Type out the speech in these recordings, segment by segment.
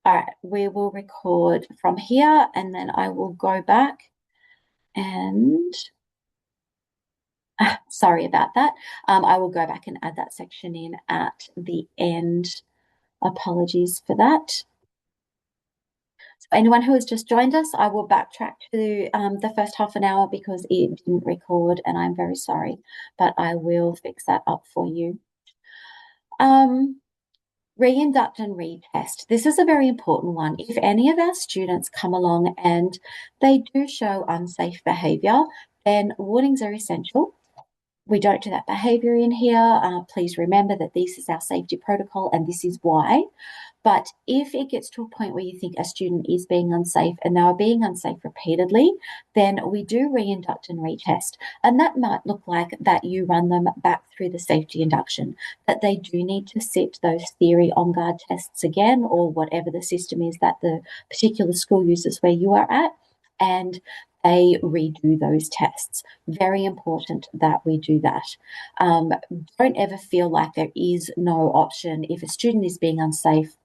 All right, we will record from here and then I will go back and sorry about that. I will go back and add that section in at the end. Apologies for that. So anyone who has just joined us, I will backtrack to the first half an hour because it didn't record and I'm very sorry, but I will fix that up for you. Reinduct and retest. This is a very important one. If any of our students come along and they do show unsafe behaviour, then warnings are essential. We don't do that behaviour in here. Please remember that this is our safety protocol and this is why. But if it gets to a point where you think a student is being unsafe and they are being unsafe repeatedly, then we do reinduct and retest. And that might look like that you run them back through the safety induction, that they do need to sit those theory on guard tests again, or whatever the system is that the particular school uses where you are at, and they redo those tests. Very important that we do that. Don't ever feel like there is no option. If a student is being unsafe,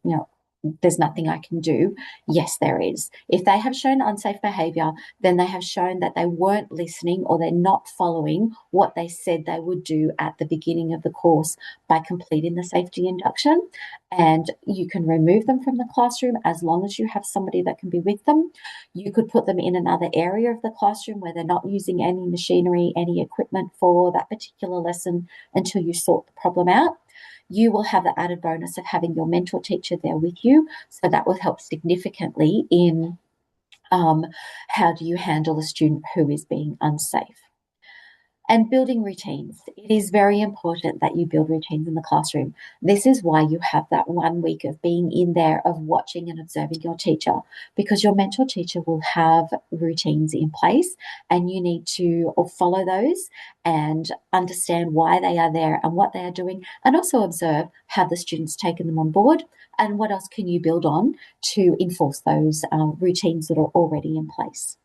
there's nothing I can do. Yes, there is. If they have shown unsafe behaviour, then they have shown that they weren't listening or they're not following what they said they would do at the beginning of the course by completing the safety induction. And you can remove them from the classroom as long as you have somebody that can be with them. You could put them in another area of the classroom where they're not using any machinery, any equipment for that particular lesson until you sort the problem out. You will have the added bonus of having your mentor teacher there with you. So that will help significantly in how do you handle a student who is being unsafe. And building routines. It is very important that you build routines in the classroom. This is why you have that 1 week of being in there, of watching and observing your teacher, because your mentor teacher will have routines in place and you need to follow those and understand why they are there and what they are doing, and also observe how the students taken them on board and what else can you build on to enforce those routines that are already in place.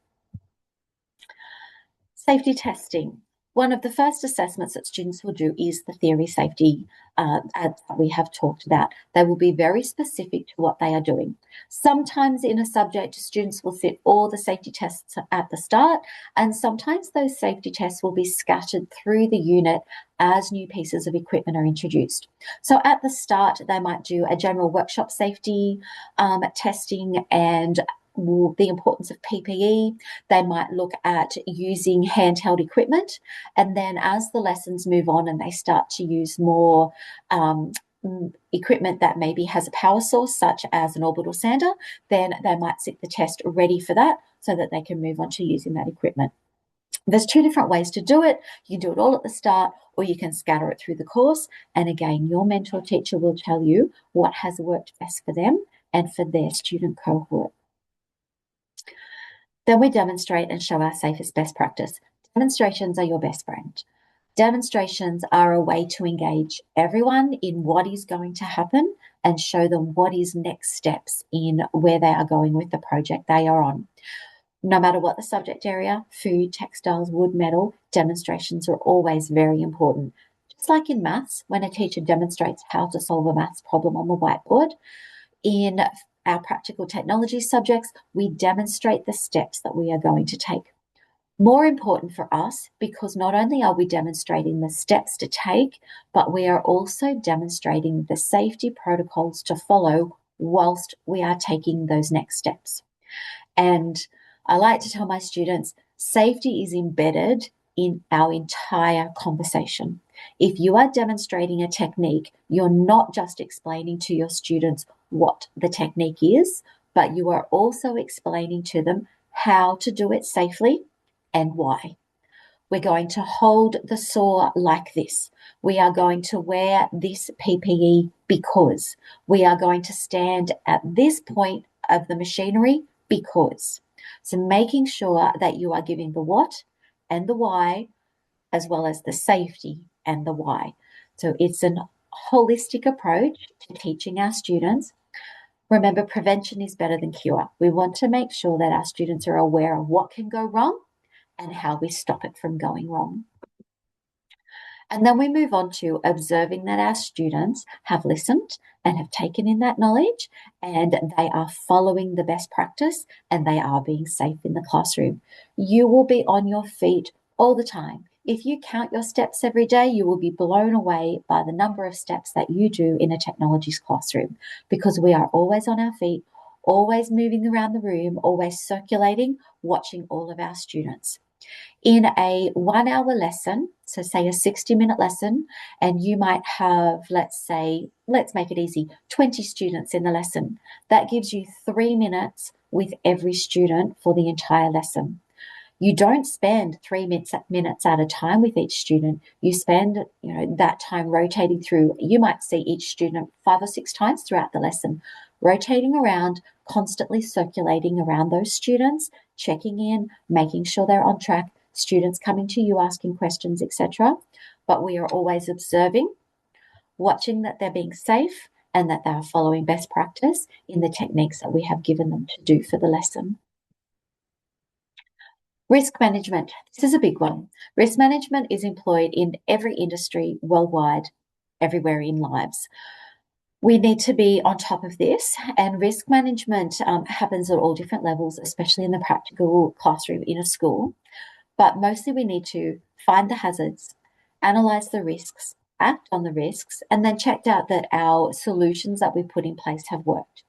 Safety testing. One of the first assessments that students will do is the theory safety that we have talked about. They will be very specific to what they are doing. Sometimes in a subject, students will sit all the safety tests at the start, and sometimes those safety tests will be scattered through the unit as new pieces of equipment are introduced. So at the start, they might do a general workshop safety testing and the importance of PPE. They might look at using handheld equipment. And then as the lessons move on and they start to use more equipment that maybe has a power source, such as an orbital sander, then they might sit the test ready for that so that they can move on to using that equipment. There's two different ways to do it. You can do it all at the start, or you can scatter it through the course. And again, your mentor teacher will tell you what has worked best for them and for their student cohort. Then we demonstrate and show our safest best practice. Demonstrations are your best friend. Demonstrations are a way to engage everyone in what is going to happen and show them what is next steps in where they are going with the project they are on. No matter what the subject area, food, textiles, wood, metal, demonstrations are always very important. Just like in maths, when a teacher demonstrates how to solve a maths problem on the whiteboard, in our practical technology subjects, we demonstrate the steps that we are going to take. More important for us, because not only are we demonstrating the steps to take, but we are also demonstrating the safety protocols to follow whilst we are taking those next steps. And I like to tell my students, safety is embedded in our entire conversation. If you are demonstrating a technique, you're not just explaining to your students what the technique is, but you are also explaining to them how to do it safely and why. We're going to hold the saw like this. We are going to wear this PPE because. We are going to stand at this point of the machinery because. So making sure that you are giving the what and the why, as well as the safety and the why. So it's a holistic approach to teaching our students. Remember, prevention is better than cure. We want to make sure that our students are aware of what can go wrong and how we stop it from going wrong. And then we move on to observing that our students have listened and have taken in that knowledge and they are following the best practice and they are being safe in the classroom. You will be on your feet all the time. If you count your steps every day, you will be blown away by the number of steps that you do in a technologies classroom because we are always on our feet, always moving around the room, always circulating, watching all of our students. In a 1 hour lesson, so say a 60-minute lesson, and you might have, let's say, let's make it easy, 20 students in the lesson. That gives you 3 minutes with every student for the entire lesson. You don't spend 3 minutes at a time with each student. You spend, that time rotating through. You might see each student 5 or 6 times throughout the lesson, rotating around, constantly circulating around those students, checking in, making sure they're on track, students coming to you asking questions, etc. But we are always observing, watching that they're being safe and that they are following best practice in the techniques that we have given them to do for the lesson. Risk management. This is a big one. Risk management is employed in every industry worldwide, everywhere in lives. We need to be on top of this, and risk management happens at all different levels, especially in the practical classroom in a school. But mostly we need to find the hazards, analyze the risks, act on the risks, and then check out that our solutions that we put in place have worked.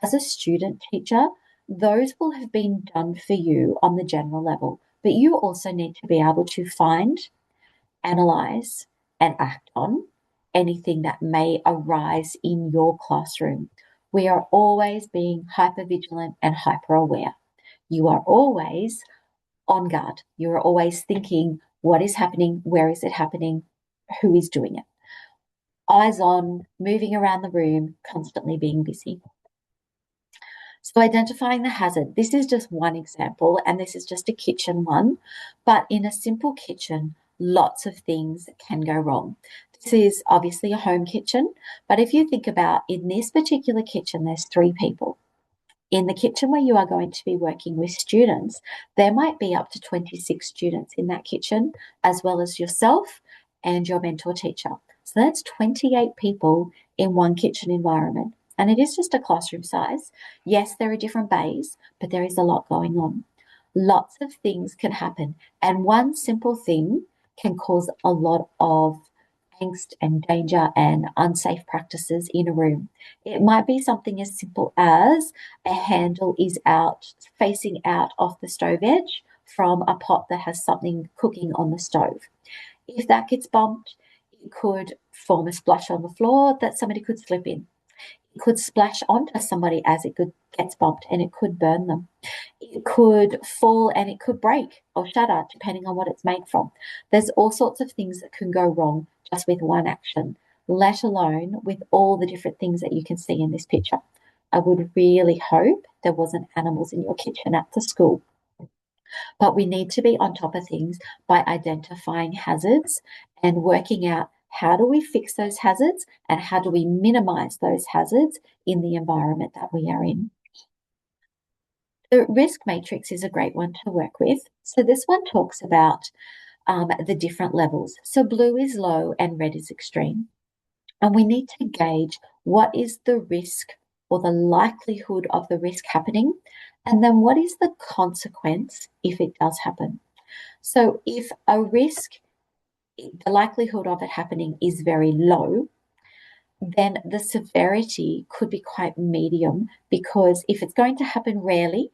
As a student teacher, those will have been done for you on the general level, but you also need to be able to find, analyze, and act on anything that may arise in your classroom. We are always being hyper vigilant and hyper aware. You are always on guard. You are always thinking, what is happening? Where is it happening? Who is doing it? Eyes on, moving around the room, constantly being busy. So identifying the hazard, this is just one example, and this is just a kitchen one, but in a simple kitchen, lots of things can go wrong. This is obviously a home kitchen, but if you think about in this particular kitchen, there's 3 people. In the kitchen where you are going to be working with students, there might be up to 26 students in that kitchen, as well as yourself and your mentor teacher. So that's 28 people in one kitchen environment. And it is just a classroom size. Yes, there are different bays, but there is a lot going on. Lots of things can happen. And one simple thing can cause a lot of angst and danger and unsafe practices in a room. It might be something as simple as a handle is out, facing out off the stove edge from a pot that has something cooking on the stove. If that gets bumped, it could form a splash on the floor that somebody could slip in. It could splash onto somebody as it gets bumped and it could burn them. It could fall and it could break or shatter depending on what it's made from. There's all sorts of things that can go wrong just with one action, let alone with all the different things that you can see in this picture. I would really hope there wasn't animals in your kitchen at the school. But we need to be on top of things by identifying hazards and working out how do we fix those hazards and how do we minimize those hazards in the environment that we are in. The risk matrix is a great one to work with. So this one talks about the different levels. So blue is low and red is extreme. And we need to gauge what is the risk or the likelihood of the risk happening, and then what is the consequence if it does happen. So if a risk, the likelihood of it happening is very low, then the severity could be quite medium, because if it's going to happen rarely,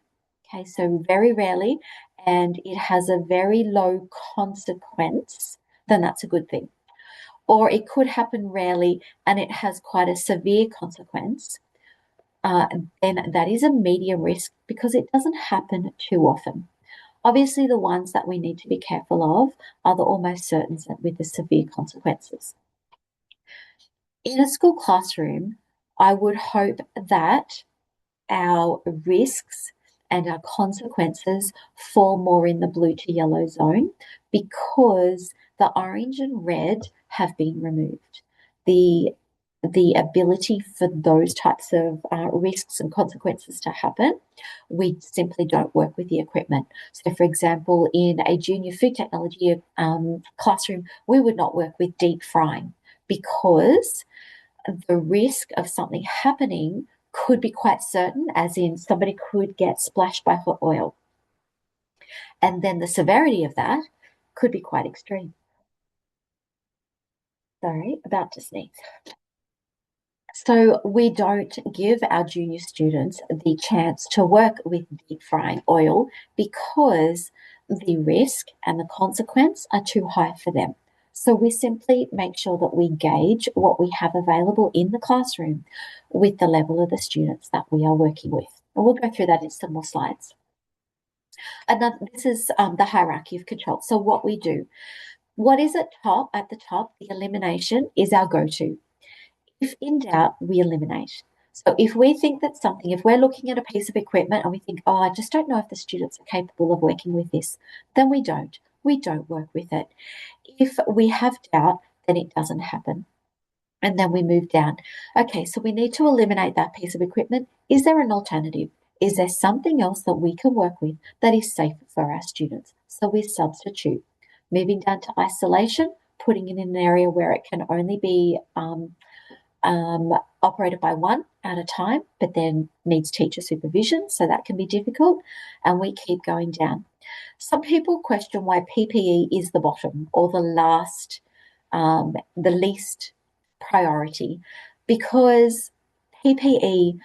okay, so very rarely, and it has a very low consequence, then that's a good thing. Or it could happen rarely and it has quite a severe consequence, then that is a medium risk because it doesn't happen too often. Obviously, the ones that we need to be careful of are the almost certain with the severe consequences. In a school classroom, I would hope that our risks and our consequences fall more in the blue to yellow zone because the orange and red have been removed. The the ability for those types of risks and consequences to happen, we simply don't work with the equipment. So, for example, in a junior food technology classroom, we would not work with deep frying because the risk of something happening could be quite certain, as in somebody could get splashed by hot oil. And then the severity of that could be quite extreme. Sorry, about to sneeze. So we don't give our junior students the chance to work with deep frying oil because the risk and the consequence are too high for them. So we simply make sure that we gauge what we have available in the classroom with the level of the students that we are working with. And we'll go through that in some more slides. This is the hierarchy of control. So what we do, what is at the top, the elimination is our go-to. If in doubt, we eliminate. So if we think that something, if we're looking at a piece of equipment and we think, oh, I just don't know if the students are capable of working with this, then we don't. We don't work with it. If we have doubt, then it doesn't happen. And then we move down. Okay, so we need to eliminate that piece of equipment. Is there an alternative? Is there something else that we can work with that is safe for our students? So we substitute. Moving down to isolation, putting it in an area where it can only be operated by one at a time, but then needs teacher supervision, so that can be difficult, and we keep going down. Some people question why PPE is the bottom or the least priority, because PPE,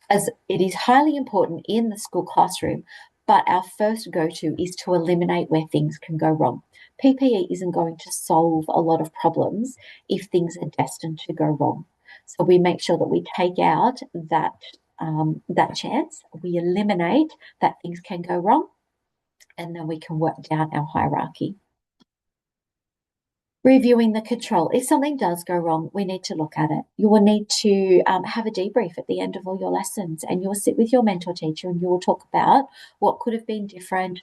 as it is highly important in the school classroom, but our first go-to is to eliminate where things can go wrong. PPE isn't going to solve a lot of problems if things are destined to go wrong. So we make sure that we take out that chance, we eliminate that things can go wrong, and then we can work down our hierarchy. Reviewing the control. If something does go wrong, we need to look at it. You will need to have a debrief at the end of all your lessons, and you will sit with your mentor teacher and you will talk about what could have been different.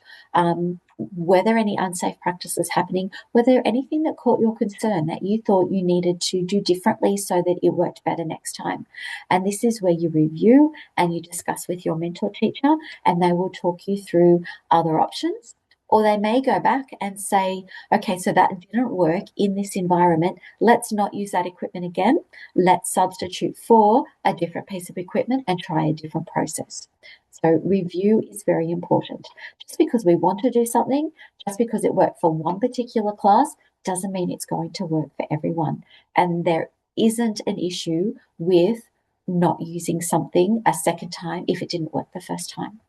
Were there any unsafe practices happening? Were there anything that caught your concern that you thought you needed to do differently so that it worked better next time? And this is where you review and you discuss with your mentor teacher, and they will talk you through other options. Or they may go back and say, okay, so that didn't work in this environment. Let's not use that equipment again. Let's substitute for a different piece of equipment and try a different process. So review is very important. Just because we want to do something, just because it worked for one particular class, doesn't mean it's going to work for everyone. And there isn't an issue with not using something a second time if it didn't work the first time.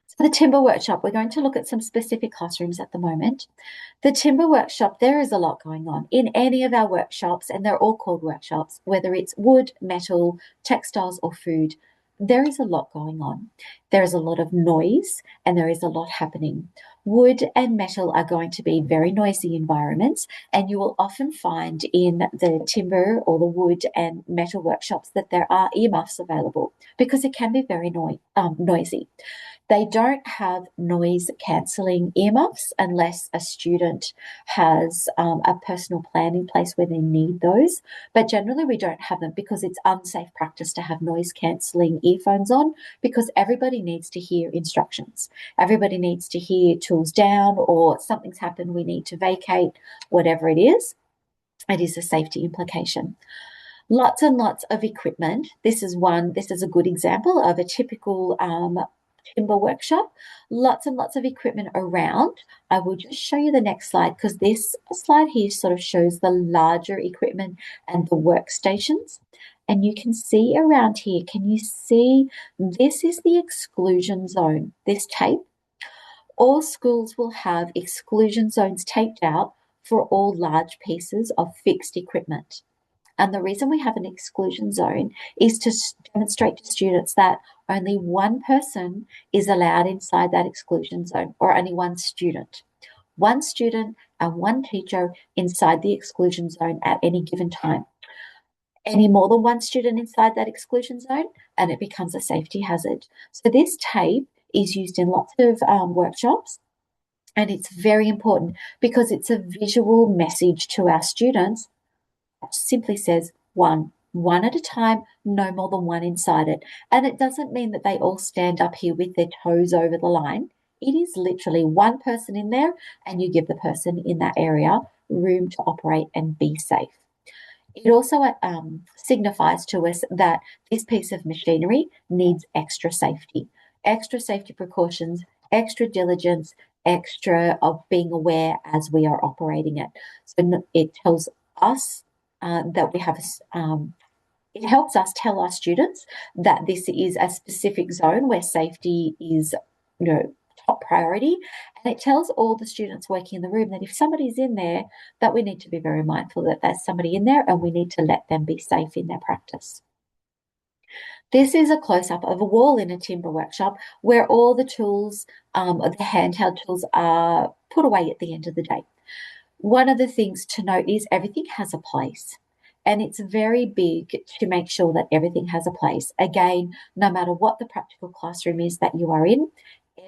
So the timber workshop, we're going to look at some specific classrooms at the moment. The timber workshop, there is a lot going on in any of our workshops, and they're all called workshops, whether it's wood, metal, textiles, or food. There is a lot going on. There is a lot of noise and there is a lot happening. Wood and metal are going to be very noisy environments, and you will often find in the timber or the wood and metal workshops that there are earmuffs available because it can be very noisy. They don't have noise cancelling earmuffs unless a student has a personal plan in place where they need those. But generally, we don't have them because it's unsafe practice to have noise cancelling earphones on, because everybody needs to hear instructions. Everybody needs to hear tools down, or something's happened, we need to vacate, whatever it is. It is a safety implication. Lots and lots of equipment. This is a good example of a typical timber workshop. Lots and lots of equipment around. I will just show you the next slide, because this slide here sort of shows the larger equipment and the workstations. And you can see around here, can you see this is the exclusion zone, this tape? All schools will have exclusion zones taped out for all large pieces of fixed equipment. And the reason we have an exclusion zone is to demonstrate to students that only one person is allowed inside that exclusion zone, or only one student. One student and one teacher inside the exclusion zone at any given time. Any more than one student inside that exclusion zone, and it becomes a safety hazard. So this tape is used in lots of workshops, and it's very important because it's a visual message to our students It simply says one at a time, no more than one inside it. And it doesn't mean that they all stand up here with their toes over the line. It is literally one person in there, and you give the person in that area room to operate and be safe. It also signifies to us that this piece of machinery needs extra safety precautions, extra diligence, extra of being aware as we are operating it. So it tells us that we have it helps us tell our students that this is a specific zone where safety is, top priority. And it tells all the students working in the room that if somebody's in there, that we need to be very mindful that there's somebody in there and we need to let them be safe in their practice. This is a close-up of a wall in a timber workshop where all the tools, the handheld tools, are put away at the end of the day. One of the things to note is everything has a place. And it's very big to make sure that everything has a place. Again, no matter what the practical classroom is that you are in,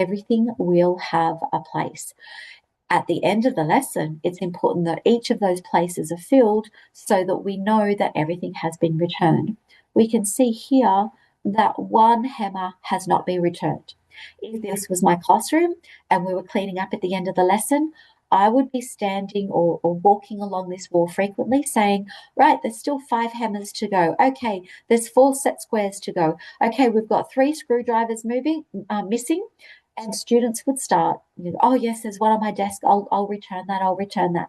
everything will have a place. At the end of the lesson, it's important that each of those places are filled so that we know that everything has been returned. We can see here that one hammer has not been returned. If this was my classroom and we were cleaning up at the end of the lesson, I would be standing or walking along this wall frequently saying, right, there's still 5 hammers to go. Okay, there's 4 set squares to go. Okay, we've got 3 screwdrivers missing. And students would start, oh, yes, there's one on my desk. I'll return that. I'll return that.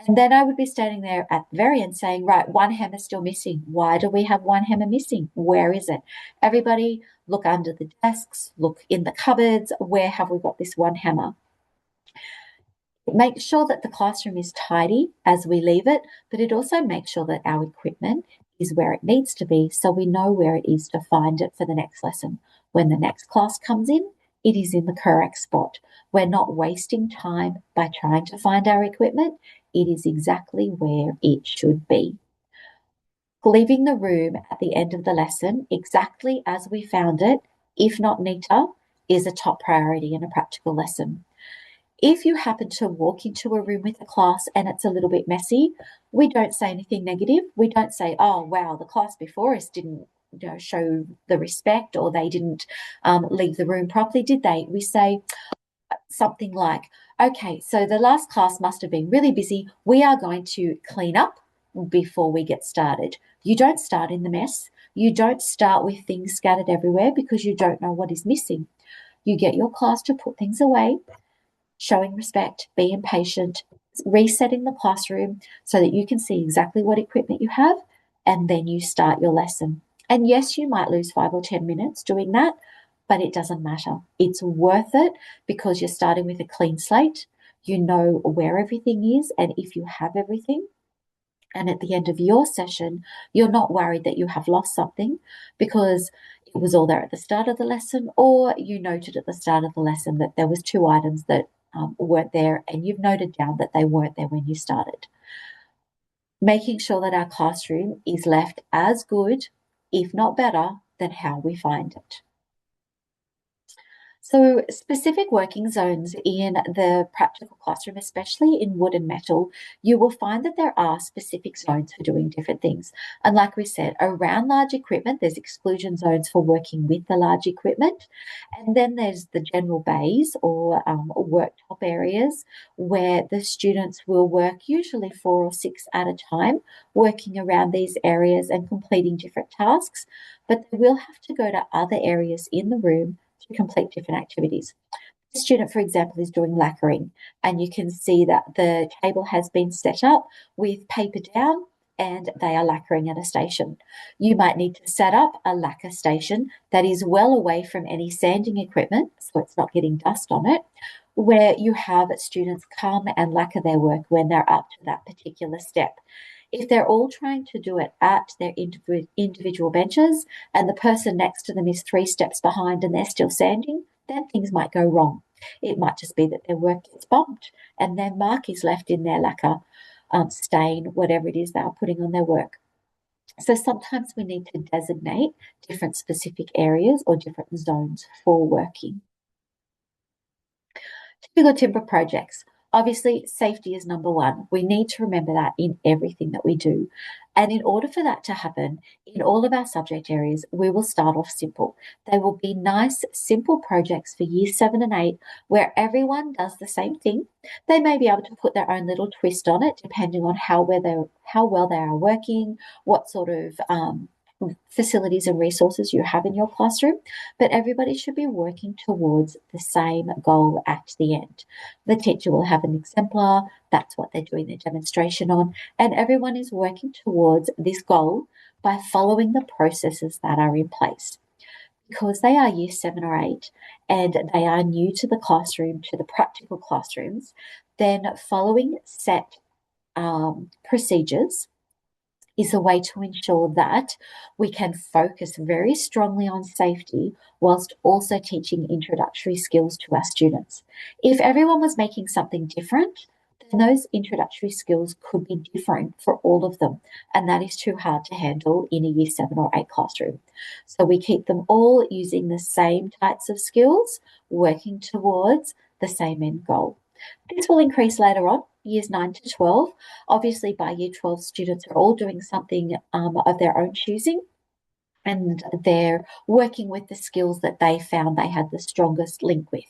And then I would be standing there at the very end saying, right, 1 hammer still missing. Why do we have 1 hammer missing? Where is it? Everybody look under the desks, look in the cupboards. Where have we got this 1 hammer? Make sure that the classroom is tidy as we leave it, but it also makes sure that our equipment is where it needs to be so we know where it is to find it for the next lesson. When the next class comes in, it is in the correct spot. We're not wasting time by trying to find our equipment. It is exactly where it should be. Leaving the room at the end of the lesson exactly as we found it, if not neater, is a top priority in a practical lesson. If you happen to walk into a room with a class and it's a little bit messy, we don't say anything negative. We don't say, oh, wow, the class before us didn't show the respect, or they didn't leave the room properly, did they? We say something like, okay, so the last class must have been really busy. We are going to clean up before we get started. You don't start in the mess. You don't start with things scattered everywhere because you don't know what is missing. You get your class to put things away, showing respect, being patient, resetting the classroom so that you can see exactly what equipment you have, and then you start your lesson. And yes, you might lose 5 or 10 minutes doing that, but it doesn't matter. It's worth it because you're starting with a clean slate. You know where everything is, and if you have everything, and at the end of your session, you're not worried that you have lost something because it was all there at the start of the lesson, or you noted at the start of the lesson that there was 2 items that weren't there, and you've noted down that they weren't there when you started. Making sure that our classroom is left as good, if not better, than how we find it. So specific working zones in the practical classroom, especially in wood and metal, you will find that there are specific zones for doing different things. And like we said, around large equipment, there's exclusion zones for working with the large equipment. And then there's the general bays or worktop areas where the students will work usually 4 or 6 at a time, working around these areas and completing different tasks. But they will have to go to other areas in the room to complete different activities. The student, for example, is doing lacquering, and you can see that the table has been set up with paper down and they are lacquering at a station. You might need to set up a lacquer station that is well away from any sanding equipment, so it's not getting dust on it, where you have students come and lacquer their work when they're up to that particular step. If they're all trying to do it at their individual benches and the person next to them is 3 steps behind and they're still sanding, then things might go wrong. It might just be that their work gets bumped and their mark is left in their lacquer, stain, whatever it is they are putting on their work. So sometimes we need to designate different specific areas or different zones for working. Typical timber projects. Obviously, safety is number one. We need to remember that in everything that we do. And in order for that to happen, in all of our subject areas, we will start off simple. They will be nice, simple projects for year 7 and 8 where everyone does the same thing. They may be able to put their own little twist on it, depending on how well they are working, what sort of facilities and resources you have in your classroom, but everybody should be working towards the same goal at the end. The teacher will have an exemplar, that's what they're doing their demonstration on, and everyone is working towards this goal by following the processes that are in place. Because they are year 7 or 8 and they are new to the classroom, to the practical classrooms, then following set procedures is a way to ensure that we can focus very strongly on safety whilst also teaching introductory skills to our students. If everyone was making something different, then those introductory skills could be different for all of them, and that is too hard to handle in a year 7 or 8 classroom. So we keep them all using the same types of skills, working towards the same end goal. This will increase later on, years 9 to 12. Obviously, by year 12, students are all doing something of their own choosing, and they're working with the skills that they found they had the strongest link with.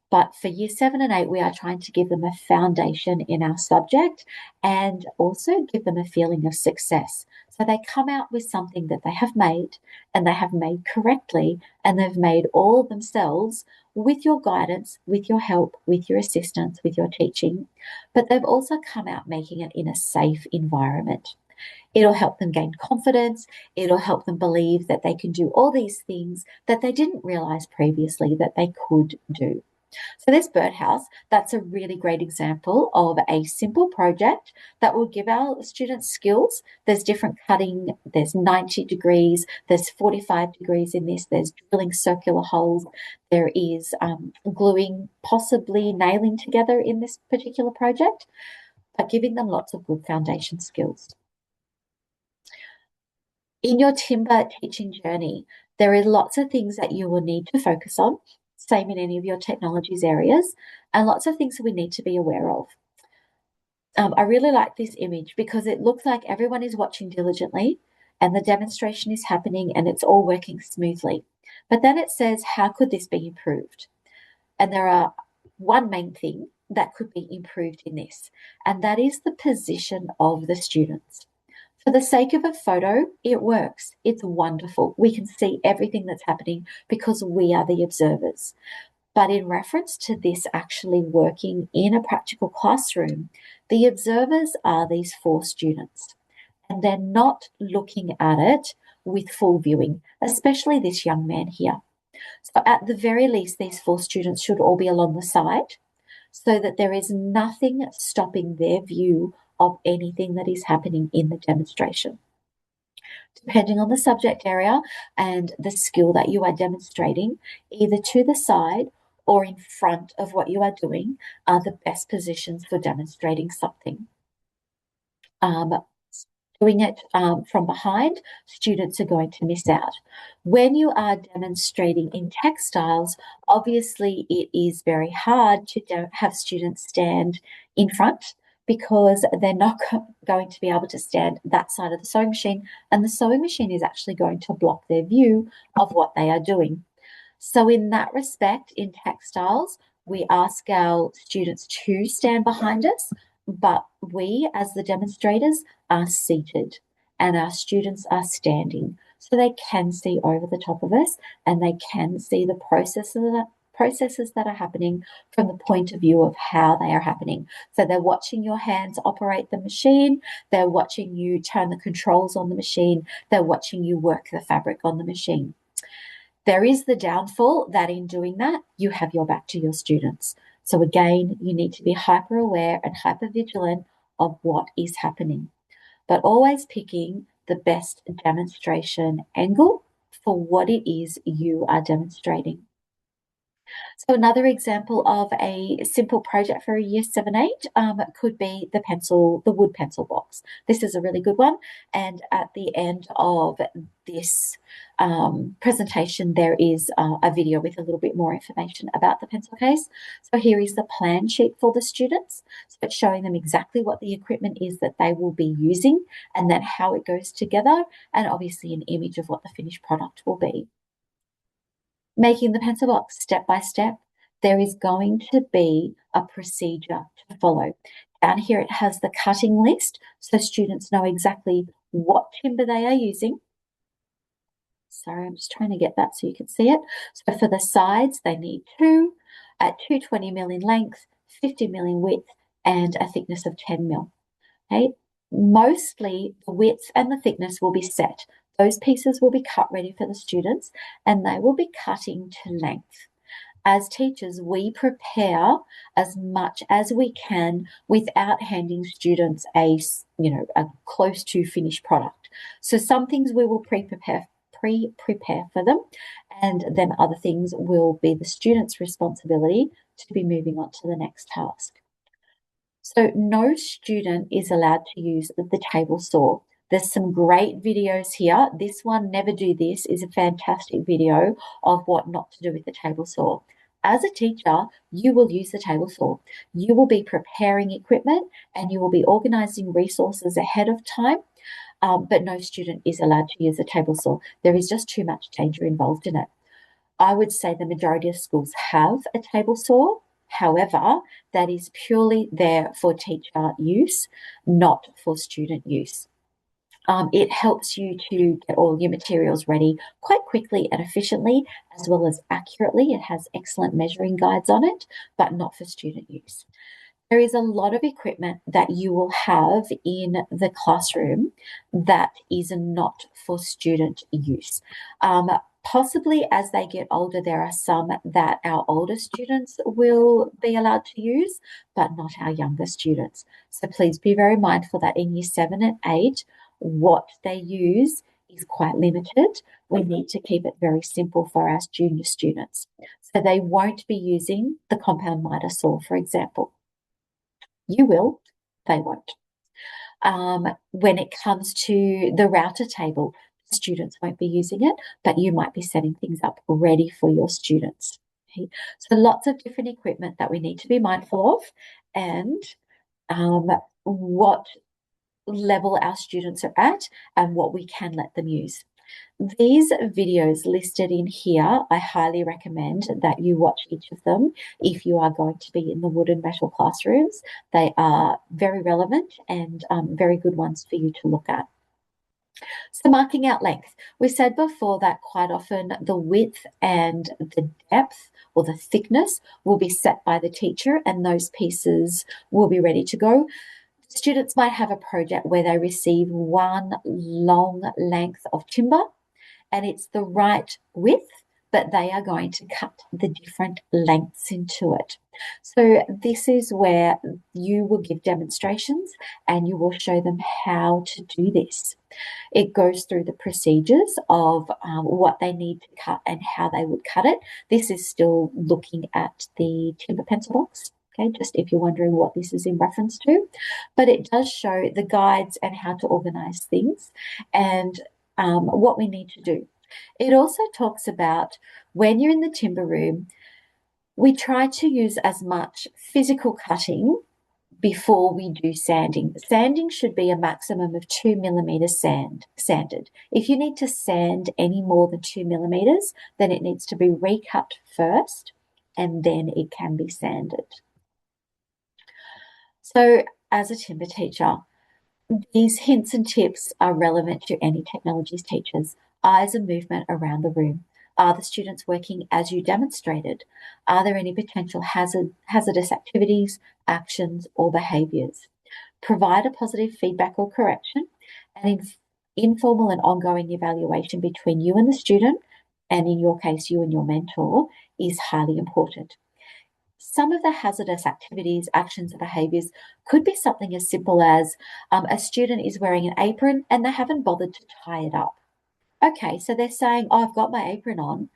But for year 7 and 8, we are trying to give them a foundation in our subject and also give them a feeling of success. So they come out with something that they have made and they have made correctly and they've made all themselves with your guidance, with your help, with your assistance, with your teaching. But they've also come out making it in a safe environment. It'll help them gain confidence. It'll help them believe that they can do all these things that they didn't realize previously that they could do. So this birdhouse, that's a really great example of a simple project that will give our students skills. There's different cutting, there's 90 degrees, there's 45 degrees in this, there's drilling circular holes, there is gluing, possibly nailing together in this particular project, but giving them lots of good foundation skills. In your timber teaching journey, there are lots of things that you will need to focus on, same in any of your technologies areas, and lots of things that we need to be aware of. I really like this image because it looks like everyone is watching diligently and the demonstration is happening and it's all working smoothly. But then it says, how could this be improved? And there are one main thing that could be improved in this, and that is the position of the students. For the sake of a photo, it works. It's wonderful. We can see everything that's happening because we are the observers. But in reference to this actually working in a practical classroom, the observers are these 4 students, and they're not looking at it with full viewing, especially this young man here. So at the very least, these 4 students should all be along the side so that there is nothing stopping their view of anything that is happening in the demonstration. Depending on the subject area and the skill that you are demonstrating, either to the side or in front of what you are doing are the best positions for demonstrating something. Doing it from behind, students are going to miss out. When you are demonstrating in textiles, obviously it is very hard to have students stand in front because they're not going to be able to stand that side of the sewing machine, and the sewing machine is actually going to block their view of what they are doing. So in that respect, in textiles, we ask our students to stand behind us, but we, as the demonstrators, are seated and our students are standing so they can see over the top of us and they can see the processes that are happening from the point of view of how they are happening. So they're watching your hands operate the machine, they're watching you turn the controls on the machine, they're watching you work the fabric on the machine. There is the downfall that in doing that, you have your back to your students. So again, you need to be hyper aware and hyper vigilant of what is happening, but always picking the best demonstration angle for what it is you are demonstrating. So another example of a simple project for a year 7-8 could be the wood pencil box. This is a really good one. And at the end of this presentation, there is a video with a little bit more information about the pencil case. So here is the plan sheet for the students. So it's showing them exactly what the equipment is that they will be using and then how it goes together, and obviously an image of what the finished product will be. Making the pencil box step by step, there is going to be a procedure to follow. Down here it has the cutting list, so students know exactly what timber they are using. Sorry, I'm just trying to get that so you can see it. So for the sides, they need 2 at 220 mil in length, 50 mil in width, and a thickness of 10 mil. Okay, mostly the width and the thickness will be set. Those pieces will be cut ready for the students, and they will be cutting to length. As teachers, we prepare as much as we can without handing students a close to finished product. So some things we will pre-prepare for them, and then other things will be the student's responsibility to be moving on to the next task. So no student is allowed to use the table saw. There's some great videos here. This one, Never Do This, is a fantastic video of what not to do with the table saw. As a teacher, you will use the table saw. You will be preparing equipment and you will be organising resources ahead of time, but no student is allowed to use a table saw. There is just too much danger involved in it. I would say the majority of schools have a table saw. However, that is purely there for teacher use, not for student use. It helps you to get all your materials ready quite quickly and efficiently, as well as accurately. It has excellent measuring guides on it, but not for student use. There is a lot of equipment that you will have in the classroom that is not for student use. Possibly as they get older, there are some that our older students will be allowed to use, but not our younger students. So please be very mindful that in year 7 and 8, what they use is quite limited. We need to keep it very simple for our junior students. So they won't be using the compound miter saw, for example. You will, they won't. When it comes to the router table, students won't be using it, but you might be setting things up ready for your students. Okay? So lots of different equipment that we need to be mindful of, and what level our students are at and what we can let them use. These videos listed in here, I highly recommend that you watch each of them if you are going to be in the wood and metal classrooms. They are very relevant and very good ones for you to look at. So marking out length. We said before that quite often the width and the depth or the thickness will be set by the teacher, and those pieces will be ready to go. Students might have a project where they receive one long length of timber and it's the right width, but they are going to cut the different lengths into it. So this is where you will give demonstrations and you will show them how to do this. It goes through the procedures of what they need to cut and how they would cut it. This is still looking at the timber pencil box. Okay, just if you're wondering what this is in reference to, but it does show the guides and how to organize things and what we need to do. It also talks about when you're in the timber room, we try to use as much physical cutting before we do sanding. Sanding should be a maximum of 2 millimeters sanded. If you need to sand any more than 2 millimeters, then it needs to be recut first and then it can be sanded. So as a timber teacher, these hints and tips are relevant to any technologies teachers. Eyes and movement around the room. Are the students working as you demonstrated? Are there any potential hazardous activities, actions, or behaviours? Provide a positive feedback or correction, and informal and ongoing evaluation between you and the student, and in your case, you and your mentor, is highly important. Some of the hazardous activities, actions, and behaviours could be something as simple as a student is wearing an apron and they haven't bothered to tie it up. Okay, so they're saying, oh, I've got my apron on,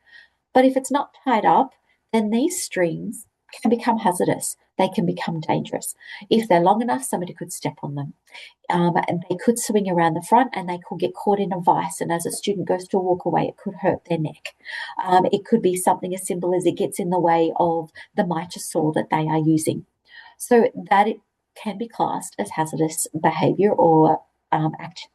but if it's not tied up, then these strings can become hazardous. They can become dangerous. If they're long enough, somebody could step on them. And they could swing around the front and they could get caught in a vice. And as a student goes to walk away, it could hurt their neck. It could be something as simple as it gets in the way of the mitre saw that they are using. So that it can be classed as hazardous behaviour or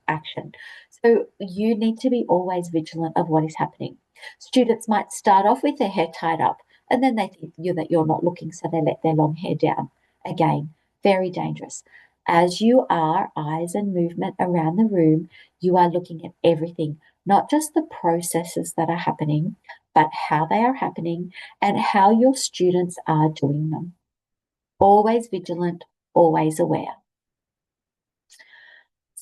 action. So you need to be always vigilant of what is happening. Students might start off with their hair tied up and then they think that you're not looking, so they let their long hair down. Again, very dangerous. As you are eyes and movement around the room, you are looking at everything, not just the processes that are happening, but how they are happening and how your students are doing them. Always vigilant, always aware.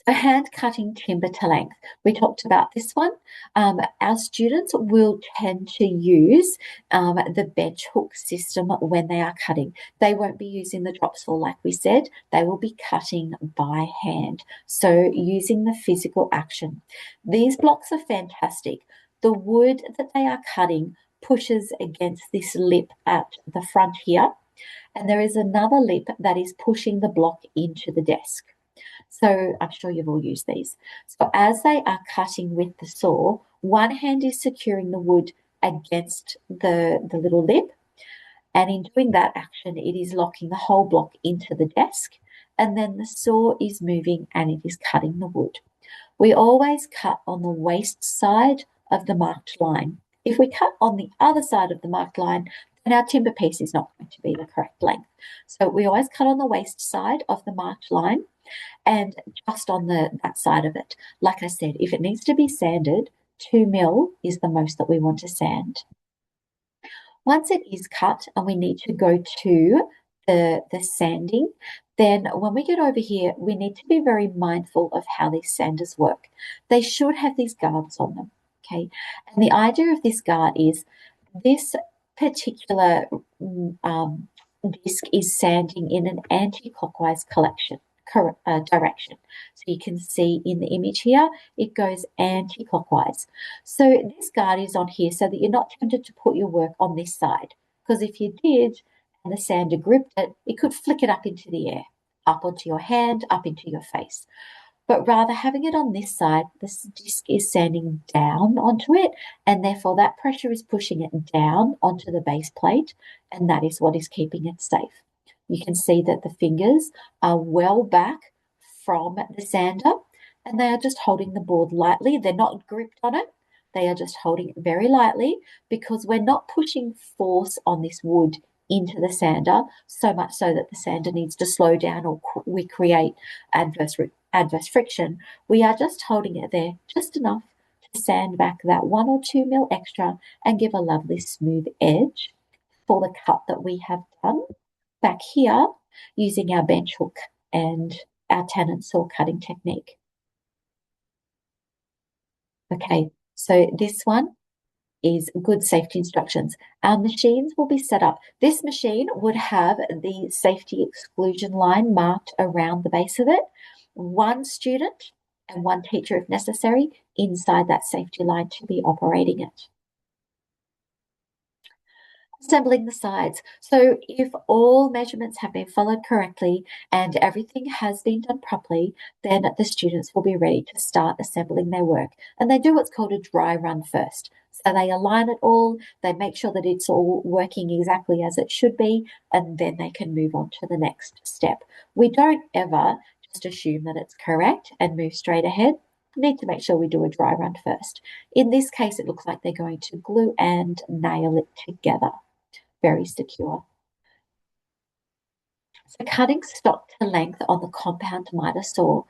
So hand cutting timber to length. We talked about this one. Our students will tend to use the bench hook system when they are cutting. They won't be using the drop saw like we said. They will be cutting by hand. So using the physical action. These blocks are fantastic. The wood that they are cutting pushes against this lip at the front here. And there is another lip that is pushing the block into the desk. So I'm sure you've all used these. So as they are cutting with the saw, one hand is securing the wood against the little lip. And in doing that action, it is locking the whole block into the desk. And then the saw is moving and it is cutting the wood. We always cut on the waist side of the marked line. If we cut on the other side of the marked line, then our timber piece is not going to be the correct length. So we always cut on the waist side of the marked line and just on that side of it. Like I said, if it needs to be sanded, 2 mil is the most that we want to sand. Once it is cut and we need to go to the sanding, then when we get over here, we need to be very mindful of how these sanders work. They should have these guards on them, okay? And the idea of this guard is this particular disc is sanding in an anti-clockwise direction. So you can see in the image here, it goes anti-clockwise. So this guard is on here so that you're not tempted to put your work on this side, because if you did and the sander gripped it, it could flick it up into the air, up onto your hand, up into your face. But rather having it on this side, this disc is sanding down onto it, and therefore that pressure is pushing it down onto the base plate, and that is what is keeping it safe. You can see that the fingers are well back from the sander, and they are just holding the board lightly. They're not gripped on it. They are just holding it very lightly because we're not pushing force on this wood into the sander so much so that the sander needs to slow down or we create adverse friction. We are just holding it there just enough to sand back that 1 or 2 mil extra and give a lovely smooth edge for the cut that we have done back here using our bench hook and our Tennant saw cutting technique. Okay, so this one is good safety instructions. Our machines will be set up. This machine would have the safety exclusion line marked around the base of it. One student and one teacher, if necessary, inside that safety line to be operating it. Assembling the sides. So if all measurements have been followed correctly and everything has been done properly, then the students will be ready to start assembling their work. And they do what's called a dry run first. So they align it all, they make sure that it's all working exactly as it should be, and then they can move on to the next step. We don't ever just assume that it's correct and move straight ahead. We need to make sure we do a dry run first. In this case, it looks like they're going to glue and nail it together. Very secure. So cutting stock to length on the compound miter saw.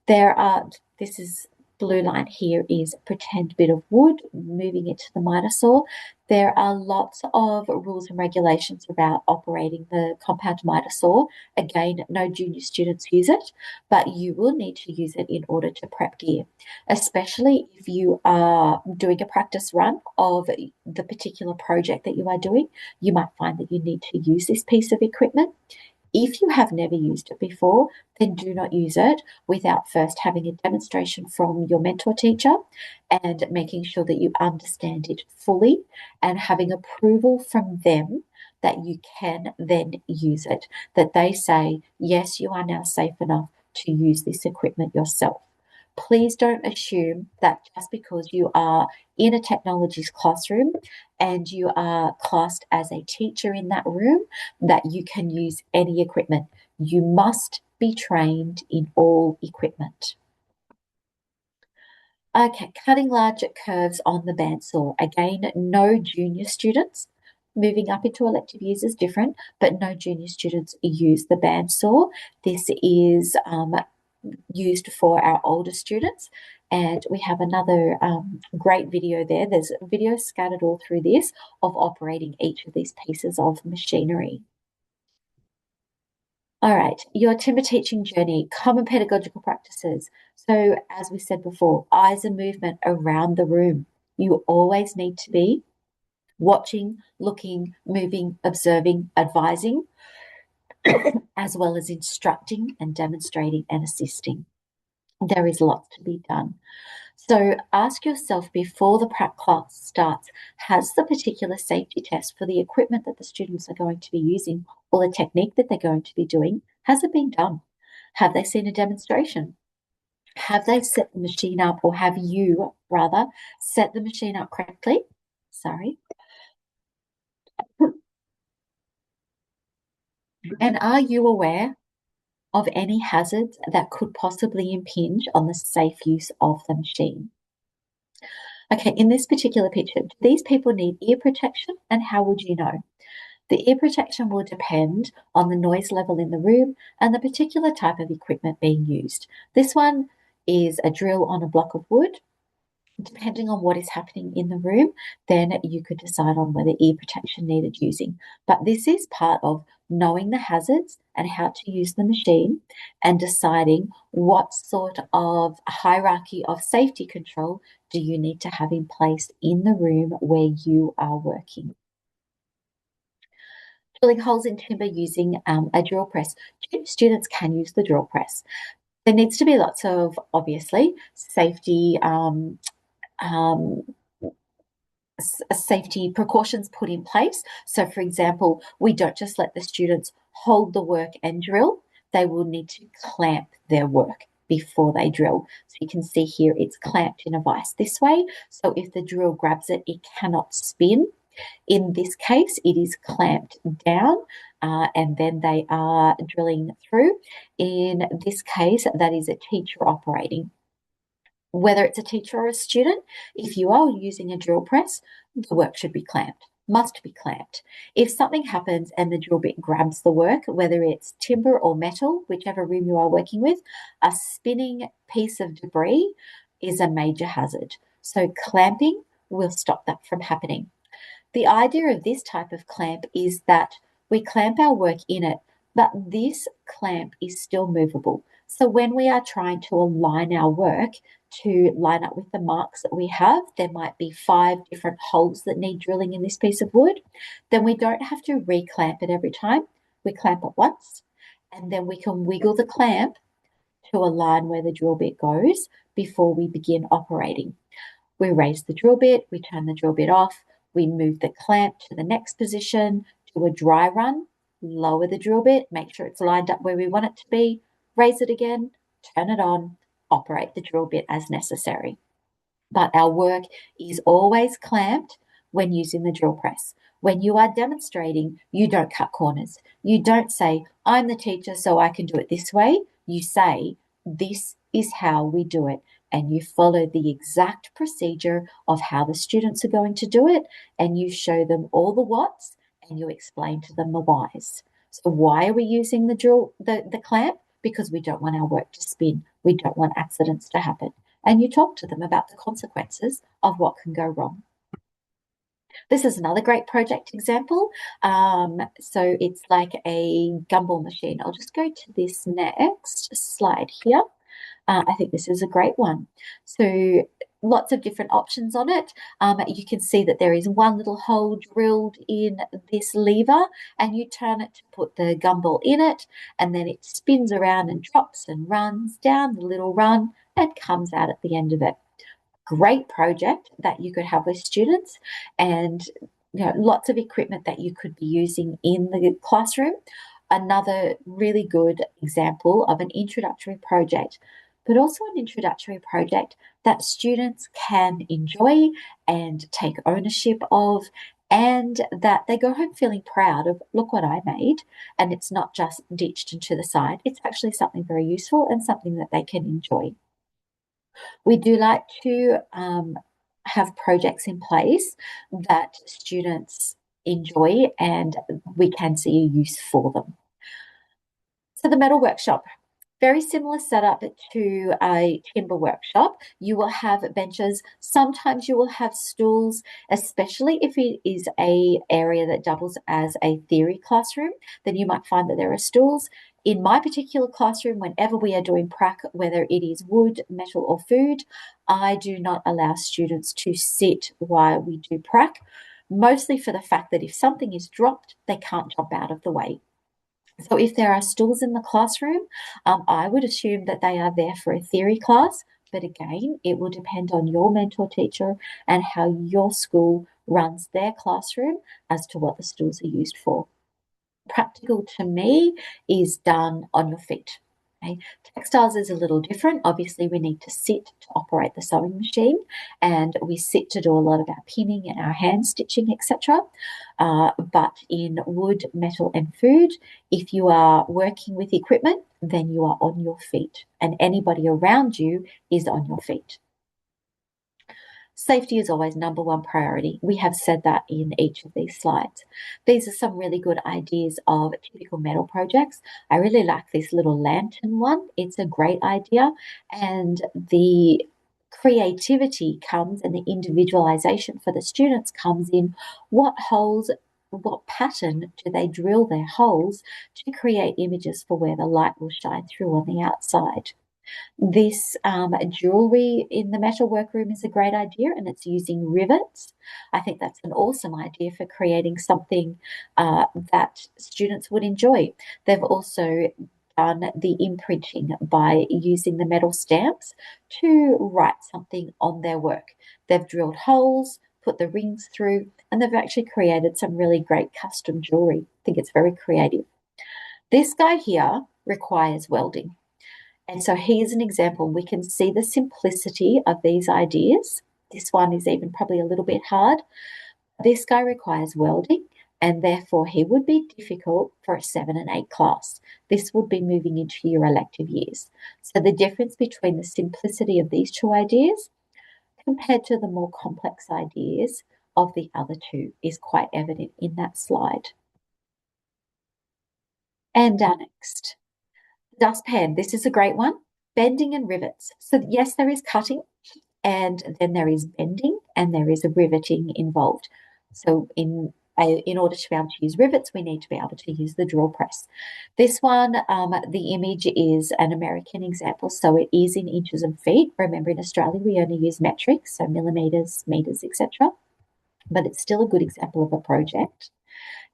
This is blue line here is pretend bit of wood, moving it to the miter saw. There are lots of rules and regulations about operating the compound miter saw. Again, no junior students use it, but you will need to use it in order to prep gear, especially if you are doing a practice run of the particular project that you are doing. You might find that you need to use this piece of equipment. If you have never used it before, then do not use it without first having a demonstration from your mentor teacher and making sure that you understand it fully and having approval from them that you can then use it, that they say, yes, you are now safe enough to use this equipment yourself. Please don't assume that just because you are in a technologies classroom and you are classed as a teacher in that room, that you can use any equipment. You must be trained in all equipment. Okay, cutting large curves on the bandsaw. Again, no junior students. Moving up into elective years is different, but no junior students use the bandsaw. This is used for our older students. And we have another great video there. There's videos scattered all through this of operating each of these pieces of machinery. All right, your timber teaching journey, common pedagogical practices. So, as we said before, eyes and movement around the room. You always need to be watching, looking, moving, observing, advising, as well as instructing and demonstrating and assisting. There is lots to be done. So ask yourself before the prac class starts, has the particular safety test for the equipment that the students are going to be using or the technique that they're going to be doing, has it been done? Have they seen a demonstration? Have they set the machine up, or have you rather set the machine up correctly? Sorry. And are you aware of any hazards that could possibly impinge on the safe use of the machine? Okay, in this particular picture, do these people need ear protection, and how would you know? The ear protection will depend on the noise level in the room and the particular type of equipment being used. This one is a drill on a block of wood. Depending on what is happening in the room, then you could decide on whether ear protection needed using. But this is part of knowing the hazards and how to use the machine and deciding what sort of hierarchy of safety control do you need to have in place in the room where you are working. Drilling holes in timber using a drill press. Students can use the drill press. There needs to be lots of, obviously, safety safety precautions put in place. So, for example, we don't just let the students hold the work and drill, they will need to clamp their work before they drill. So you can see here it's clamped in a vise this way. So if the drill grabs it, it cannot spin. In this case, it is clamped down and then they are drilling through. In this case, that is a teacher operating. Whether it's a teacher or a student, if you are using a drill press, the work should be clamped, must be clamped. If something happens and the drill bit grabs the work, whether it's timber or metal, whichever room you are working with, a spinning piece of debris is a major hazard. So clamping will stop that from happening. The idea of this type of clamp is that we clamp our work in it, but this clamp is still movable. So when we are trying to align our work to line up with the marks that we have, there might be 5 different holes that need drilling in this piece of wood. Then we don't have to re-clamp it every time. We clamp it once, and then we can wiggle the clamp to align where the drill bit goes before we begin operating. We raise the drill bit, we turn the drill bit off, we move the clamp to the next position, do a dry run, lower the drill bit, make sure it's lined up where we want it to be, raise it again, turn it on, operate the drill bit as necessary. But our work is always clamped when using the drill press. When you are demonstrating, you don't cut corners. You don't say, I'm the teacher, so I can do it this way. You say, this is how we do it. And you follow the exact procedure of how the students are going to do it. And you show them all the whats and you explain to them the whys. So why are we using the clamp? Because we don't want our work to spin. We don't want accidents to happen. And you talk to them about the consequences of what can go wrong. This is another great project example. So it's like a gumball machine. I'll just go to this next slide here. I think this is a great one. So lots of different options on it. You can see that there is one little hole drilled in this lever, and you turn it to put the gumball in it, and then it spins around and drops and runs down the little run and comes out at the end of it. Great project that you could have with students, and lots of equipment that you could be using in the classroom. Another really good example of an introductory project, but also an introductory project that students can enjoy and take ownership of, and that they go home feeling proud of, look what I made. And it's not just ditched into the side. It's actually something very useful and something that they can enjoy. We do like to have projects in place that students enjoy and we can see a use for them. So the metal workshop, very similar setup to a timber workshop. You will have benches. Sometimes you will have stools, especially if it is a area that doubles as a theory classroom, then you might find that there are stools. In my particular classroom, whenever we are doing prac, whether it is wood, metal, or food, I do not allow students to sit while we do prac, mostly for the fact that if something is dropped, they can't jump out of the way. So if there are stools in the classroom, I would assume that they are there for a theory class. But again, it will depend on your mentor teacher and how your school runs their classroom as to what the stools are used for. Practical to me is done on your feet. Okay. Textiles is a little different. Obviously, we need to sit to operate the sewing machine, and we sit to do a lot of our pinning and our hand stitching, etc. But in wood, metal, and food, if you are working with equipment, then you are on your feet, and anybody around you is on your feet. Safety is always number one priority. We have said that in each of these slides. These are some really good ideas of typical metal projects. I really like this little lantern one. It's a great idea, and the creativity comes and the individualization for the students comes in what holes, what pattern do they drill their holes to create images for where the light will shine through on the outside. This jewelry in the metal workroom is a great idea, and it's using rivets. I think that's an awesome idea for creating something that students would enjoy. They've also done the imprinting by using the metal stamps to write something on their work. They've drilled holes, put the rings through, and they've actually created some really great custom jewelry. I think it's very creative. This guy here requires welding. And so here's an example. We can see the simplicity of these ideas. This one is even probably a little bit hard. This guy requires welding, and therefore he would be difficult for a 7 and 8 class. This would be moving into your elective years. So the difference between the simplicity of these two ideas compared to the more complex ideas of the other two is quite evident in that slide. And our next. Dustpan, this is a great one. Bending and rivets. So yes, there is cutting, and then there is bending, and there is a riveting involved. So in order to be able to use rivets, we need to be able to use the drill press. This one, the image is an American example, so it is in inches and feet. Remember, in Australia, we only use metric, so millimeters, meters, etc. But it's still a good example of a project.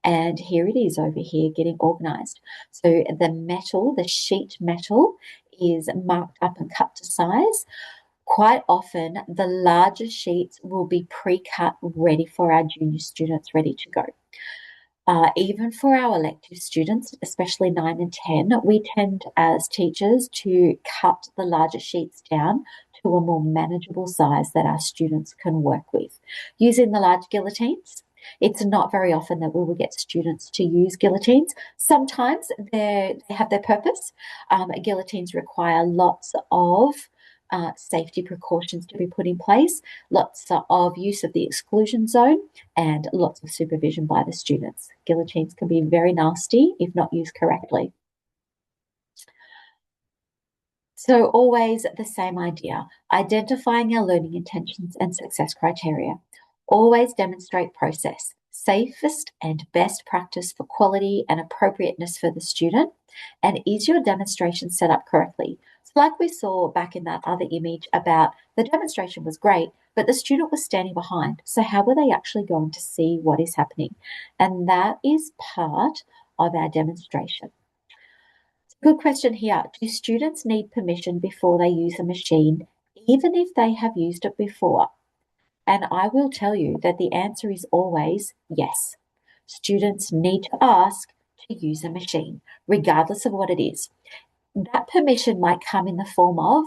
And here it is over here getting organized. So the metal, the sheet metal, is marked up and cut to size. Quite often, the larger sheets will be pre-cut, ready for our junior students, ready to go. Even for our elective students, especially 9 and 10, we tend as teachers to cut the larger sheets down to a more manageable size that our students can work with. Using the large guillotines, it's not very often that we will get students to use guillotines. Sometimes they have their purpose. Guillotines require lots of safety precautions to be put in place, lots of use of the exclusion zone, and lots of supervision by the students. Guillotines can be very nasty if not used correctly. So always the same idea, identifying our learning intentions and success criteria. Always demonstrate process, safest and best practice for quality and appropriateness for the student. And is your demonstration set up correctly? So like we saw back in that other image about the demonstration was great, but the student was standing behind. So how were they actually going to see what is happening? And that is part of our demonstration. Good question here. Do students need permission before they use a machine, even if they have used it before? And I will tell you that the answer is always yes. Students need to ask to use a machine, regardless of what it is. That permission might come in the form of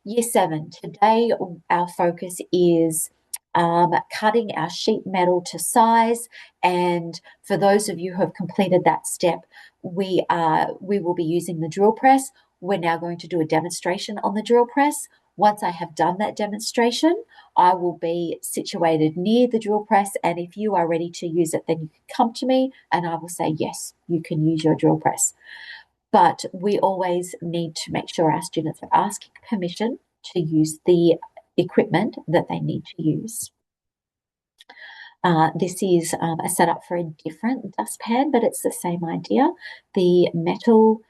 Year 7. Today, our focus is cutting our sheet metal to size. And for those of you who have completed that step, we will be using the drill press. We're now going to do a demonstration on the drill press. Once I have done that demonstration, I will be situated near the drill press. And if you are ready to use it, then you can come to me and I will say, yes, you can use your drill press. But we always need to make sure our students are asking permission to use the equipment that they need to use. This is a setup for a different dustpan, but it's the same idea. The metal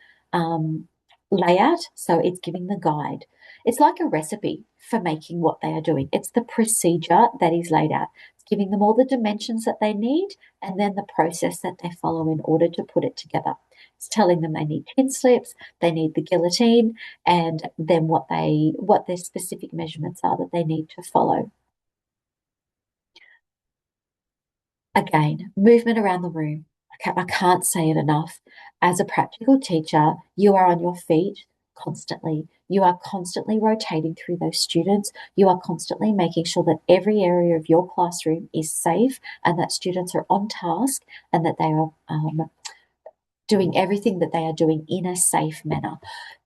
layout, so it's giving the guide. It's like a recipe for making what they are doing. It's the procedure that is laid out. It's giving them all the dimensions that they need and then the process that they follow in order to put it together. It's telling them they need tin slips, they need the guillotine, and then what their specific measurements are that they need to follow. Again, movement around the room. I can't say it enough. As a practical teacher, you are on your feet constantly. You are constantly rotating through those students. You are constantly making sure that every area of your classroom is safe and that students are on task and that they are doing everything that they are doing in a safe manner,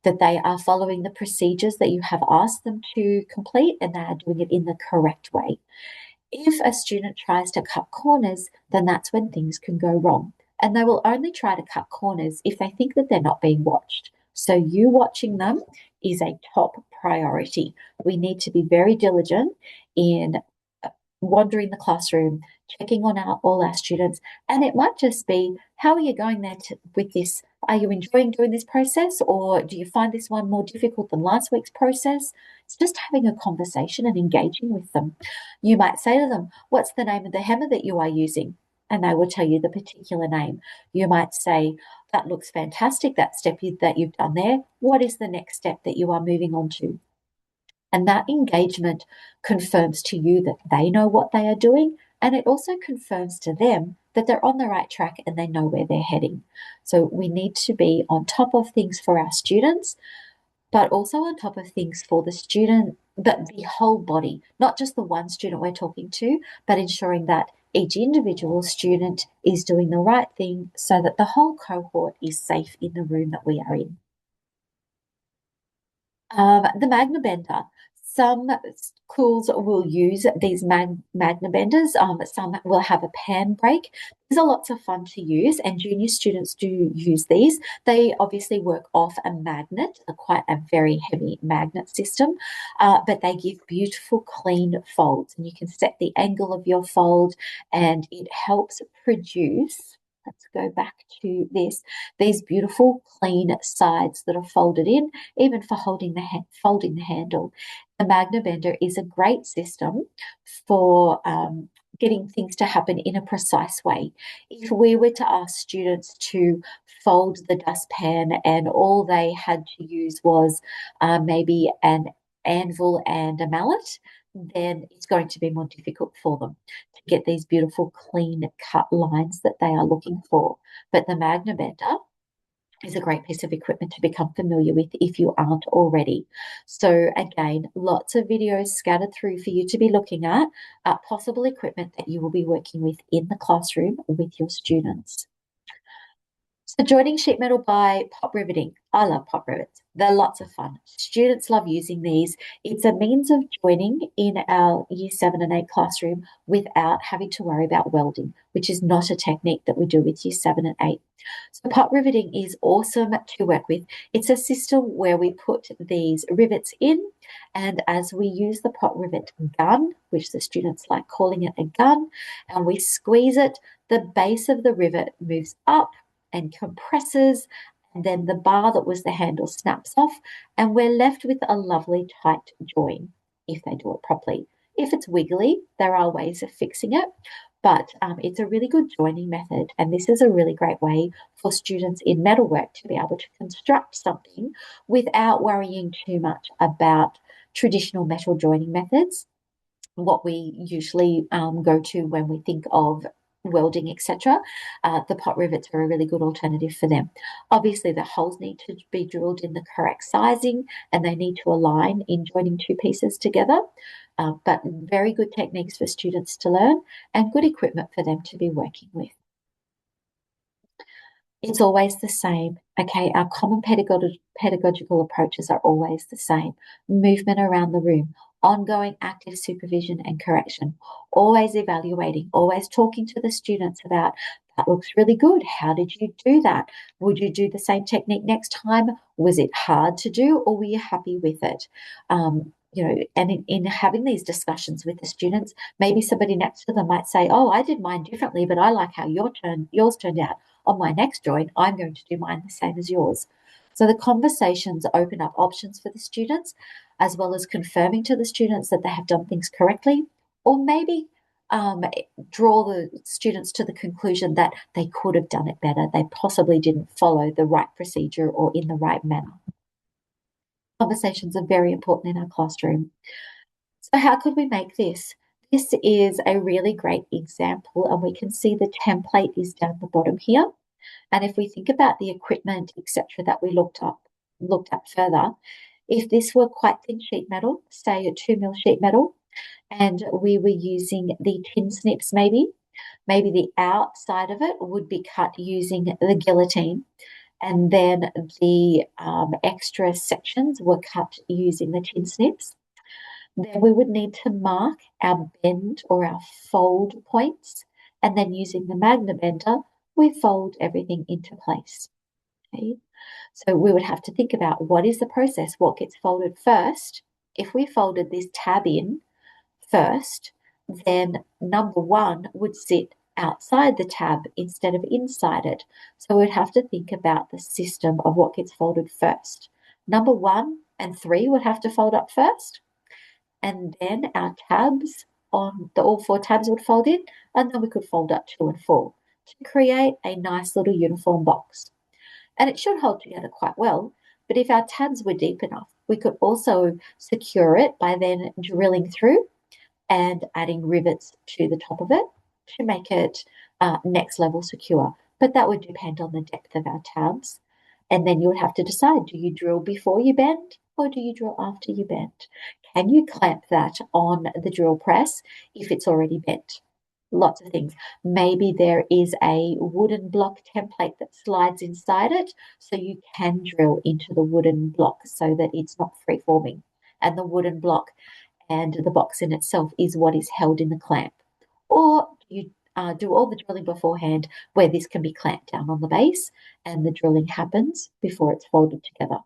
that they are following the procedures that you have asked them to complete and they are doing it in the correct way. If a student tries to cut corners, then that's when things can go wrong. And they will only try to cut corners if they think that they're not being watched. So you watching them is a top priority. We need to be very diligent in wandering the classroom, checking on all our students. And it might just be, how are you going there with this? Are you enjoying doing this process, or do you find this one more difficult than last week's process? It's just having a conversation and engaging with them. You might say to them, what's the name of the hammer that you are using? And they will tell you the particular name. You might say, that looks fantastic, that step that you've done there. What is the next step that you are moving on to? And that engagement confirms to you that they know what they are doing. And it also confirms to them that they're on the right track and they know where they're heading. So we need to be on top of things for our students, but also on top of things for the student, but the whole body, not just the one student we're talking to, but ensuring that each individual student is doing the right thing so that the whole cohort is safe in the room that we are in. The Magna Bender. Some schools will use these Magna Benders. Some will have a pan brake. These are lots of fun to use, and junior students do use these. They obviously work off a magnet, quite a very heavy magnet system, but they give beautiful, clean folds. And you can set the angle of your fold, and it helps produce. Let's go back to these beautiful, clean sides that are folded in, even for folding the handle. The Magna Bender is a great system for getting things to happen in a precise way. If we were to ask students to fold the dustpan and all they had to use was maybe an anvil and a mallet, then it's going to be more difficult for them to get these beautiful, clean cut lines that they are looking for. But the Magna Bender is a great piece of equipment to become familiar with if you aren't already. So again, lots of videos scattered through for you to be looking at possible equipment that you will be working with in the classroom with your students. So joining sheet metal by pop riveting. I love pop rivets. They're lots of fun. Students love using these. It's a means of joining in our year 7 and 8 classroom without having to worry about welding, which is not a technique that we do with year 7 and 8. So pop riveting is awesome to work with. It's a system where we put these rivets in, and as we use the pop rivet gun, which the students like calling it a gun, and we squeeze it, the base of the rivet moves up and compresses, and then the bar that was the handle snaps off, and we're left with a lovely tight join if they do it properly. If it's wiggly, there are ways of fixing it, but it's a really good joining method, and this is a really great way for students in metalwork to be able to construct something without worrying too much about traditional metal joining methods, what we usually go to when we think of welding, etc. The pot rivets are a really good alternative for them. Obviously, the holes need to be drilled in the correct sizing and they need to align in joining two pieces together. But very good techniques for students to learn and good equipment for them to be working with. It's always the same. Okay, our common pedagogical approaches are always the same. Movement around the room, ongoing active supervision and correction, always evaluating, always talking to the students about that looks really good. How did you do that? Would you do the same technique next time? Was it hard to do or were you happy with it? And in having these discussions with the students, maybe somebody next to them might say, oh, I did mine differently, but I like how yours turned out. On my next join, I'm going to do mine the same as yours. So the conversations open up options for the students, as well as confirming to the students that they have done things correctly, or maybe draw the students to the conclusion that they could have done it better. They possibly didn't follow the right procedure or in the right manner. Conversations are very important in our classroom. So how could we make this? This is a really great example, and we can see the template is down the bottom here. And if we think about the equipment, etc., that we looked at further, if this were quite thin sheet metal, say a 2mm sheet metal, and we were using the tin snips maybe the outside of it would be cut using the guillotine, and then the extra sections were cut using the tin snips. Then we would need to mark our bend or our fold points, and then using the Magna bender, we fold everything into place. Okay, so we would have to think about what is the process, what gets folded first. If we folded this tab in first, then number one would sit outside the tab instead of inside it. So we'd have to think about the system of what gets folded first. Number 1 and 3 would have to fold up first, and then our tabs on all 4 tabs would fold in, and then we could fold up 2 and 4 to create a nice little uniform box. And it should hold together quite well, but if our tabs were deep enough, we could also secure it by then drilling through and adding rivets to the top of it to make it next level secure. But that would depend on the depth of our tabs. And then you would have to decide, do you drill before you bend or do you drill after you bend? Can you clamp that on the drill press if it's already bent? Lots of things. Maybe there is a wooden block template that slides inside it, so you can drill into the wooden block so that it's not free forming. And the wooden block and the box in itself is what is held in the clamp. Or you do all the drilling beforehand where this can be clamped down on the base and the drilling happens before it's folded together.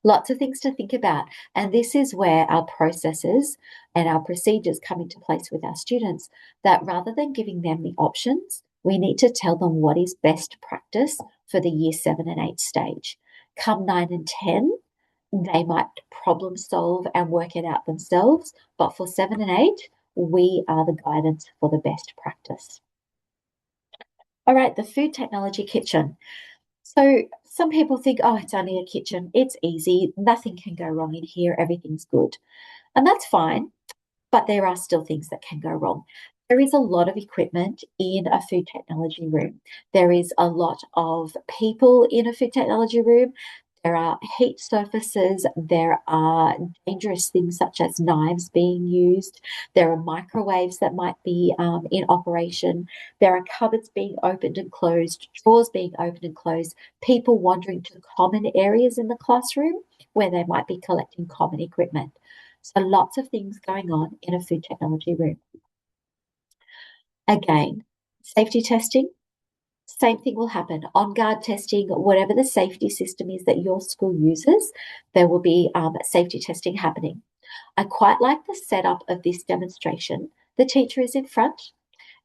Lots of things to think about. And this is where our processes and our procedures come into place with our students, that rather than giving them the options, we need to tell them what is best practice for the year 7 and 8 stage. Come 9 and 10, they might problem solve and work it out themselves, but for 7 and 8, we are the guidance for the best practice. All right, the food technology kitchen. So some people think, oh, it's only a kitchen. It's easy. Nothing can go wrong in here. Everything's good. And that's fine, but there are still things that can go wrong. There is a lot of equipment in a food technology room. There is a lot of people in a food technology room. There are heat surfaces. There are dangerous things such as knives being used. There are microwaves that might be in operation. There are cupboards being opened and closed, drawers being opened and closed, people wandering to common areas in the classroom where they might be collecting common equipment. So lots of things going on in a food technology room. Again, safety testing. Same thing will happen. On-guard testing, whatever the safety system is that your school uses, there will be safety testing happening. I quite like the setup of this demonstration. The teacher is in front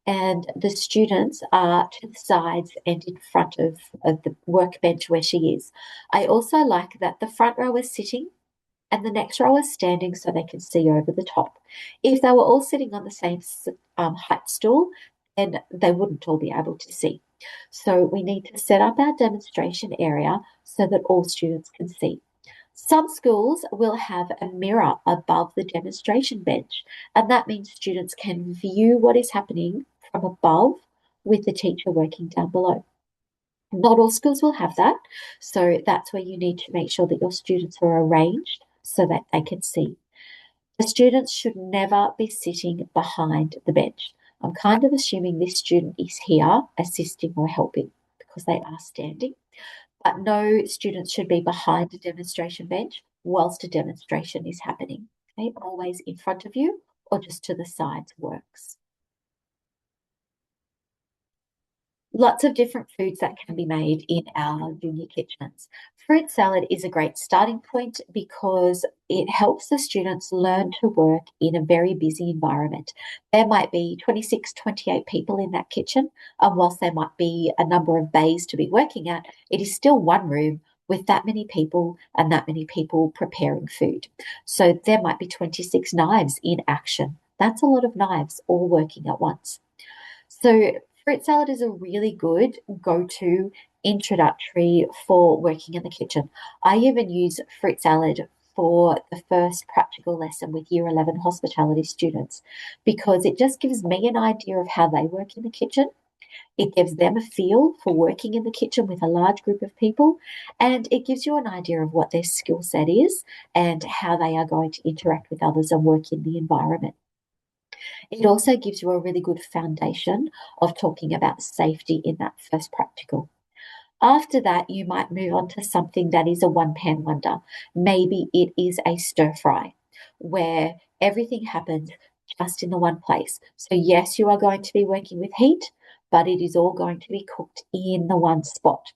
and the students are to the sides and in front of the workbench where she is. I also like that the front row is sitting and the next row is standing so they can see over the top. If they were all sitting on the same height stool, then they wouldn't all be able to see. So we need to set up our demonstration area so that all students can see. Some schools will have a mirror above the demonstration bench, and that means students can view what is happening from above with the teacher working down below. Not all schools will have that, so that's where you need to make sure that your students are arranged so that they can see. The students should never be sitting behind the bench. I'm kind of assuming this student is here assisting or helping because they are standing, but no students should be behind a demonstration bench whilst a demonstration is happening. Okay, always in front of you or just to the sides works. Lots of different foods that can be made in our junior kitchens. Fruit salad is a great starting point because it helps the students learn to work in a very busy environment. There might be 26, 28 people in that kitchen, and whilst there might be a number of bays to be working at, it is still one room with that many people and that many people preparing food. So there might be 26 knives in action. That's a lot of knives all working at once. So fruit salad is a really good go-to introductory for working in the kitchen. I even use fruit salad for the first practical lesson with Year 11 hospitality students because it just gives me an idea of how they work in the kitchen. It gives them a feel for working in the kitchen with a large group of people, and it gives you an idea of what their skill set is and how they are going to interact with others and work in the environment. It also gives you a really good foundation of talking about safety in that first practical. After that, you might move on to something that is a one pan wonder. Maybe it is a stir fry where everything happens just in the one place. So, yes, you are going to be working with heat, but it is all going to be cooked in the one spot.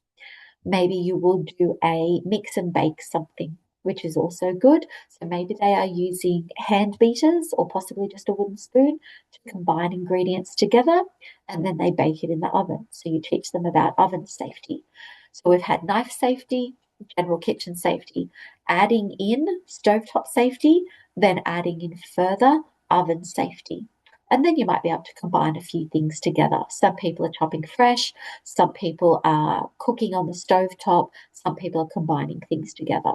Maybe you will do a mix and bake something, which is also good. So maybe they are using hand beaters or possibly just a wooden spoon to combine ingredients together and then they bake it in the oven. So you teach them about oven safety. So we've had knife safety, general kitchen safety, adding in stovetop safety, then adding in further oven safety. And then you might be able to combine a few things together. Some people are chopping fresh, some people are cooking on the stove top, some people are combining things together.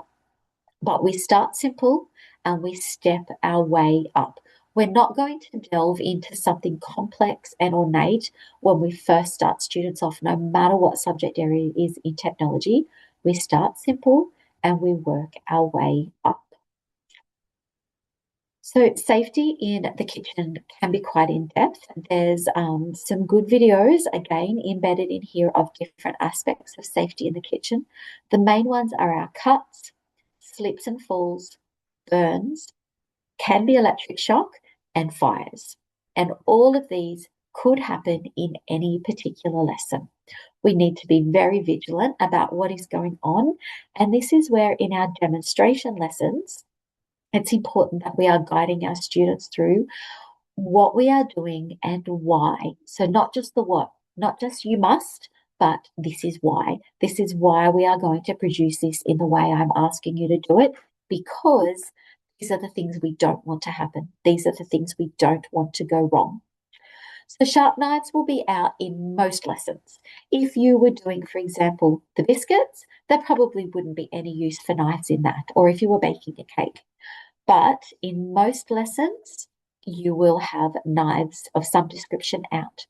But we start simple and we step our way up. We're not going to delve into something complex and ornate when we first start students off, no matter what subject area it is in technology. We start simple and we work our way up. So safety in the kitchen can be quite in depth. There's some good videos, again, embedded in here of different aspects of safety in the kitchen. The main ones are our cuts, slips and falls, burns, can be electric shock, and fires. And all of these could happen in any particular lesson. We need to be very vigilant about what is going on. And this is where in our demonstration lessons, it's important that we are guiding our students through what we are doing and why. So, not just the what, not just you must, but this is why. This is why we are going to produce this in the way I'm asking you to do it, because these are the things we don't want to happen. These are the things we don't want to go wrong. So, sharp knives will be out in most lessons. If you were doing, for example, the biscuits, there probably wouldn't be any use for knives in that, or if you were baking a cake. But in most lessons, you will have knives of some description out.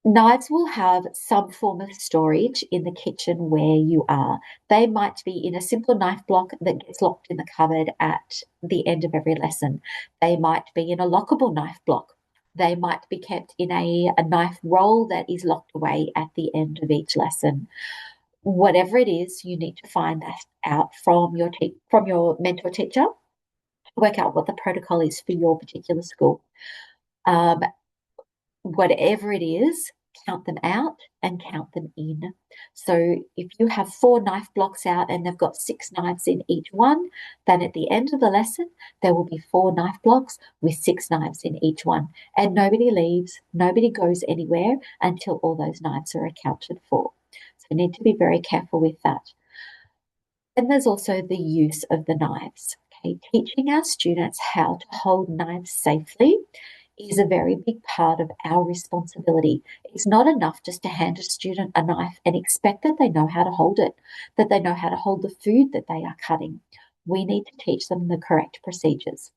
Knives will have some form of storage in the kitchen where you are. They might be in a simple knife block that gets locked in the cupboard at the end of every lesson. They might be in a lockable knife block. They might be kept in a knife roll that is locked away at the end of each lesson. Whatever it is, you need to find that out from your mentor teacher, work out what the protocol is for your particular school. Whatever it is, count them out and count them in. So if you have 4 knife blocks out and they've got 6 knives in each one, then at the end of the lesson, there will be 4 knife blocks with 6 knives in each one. And nobody leaves, nobody goes anywhere until all those knives are accounted for. So we need to be very careful with that. And there's also the use of the knives. Okay, teaching our students how to hold knives safely is a very big part of our responsibility. It's not enough just to hand a student a knife and expect that they know how to hold it, that they know how to hold the food that they are cutting. We need to teach them the correct procedures.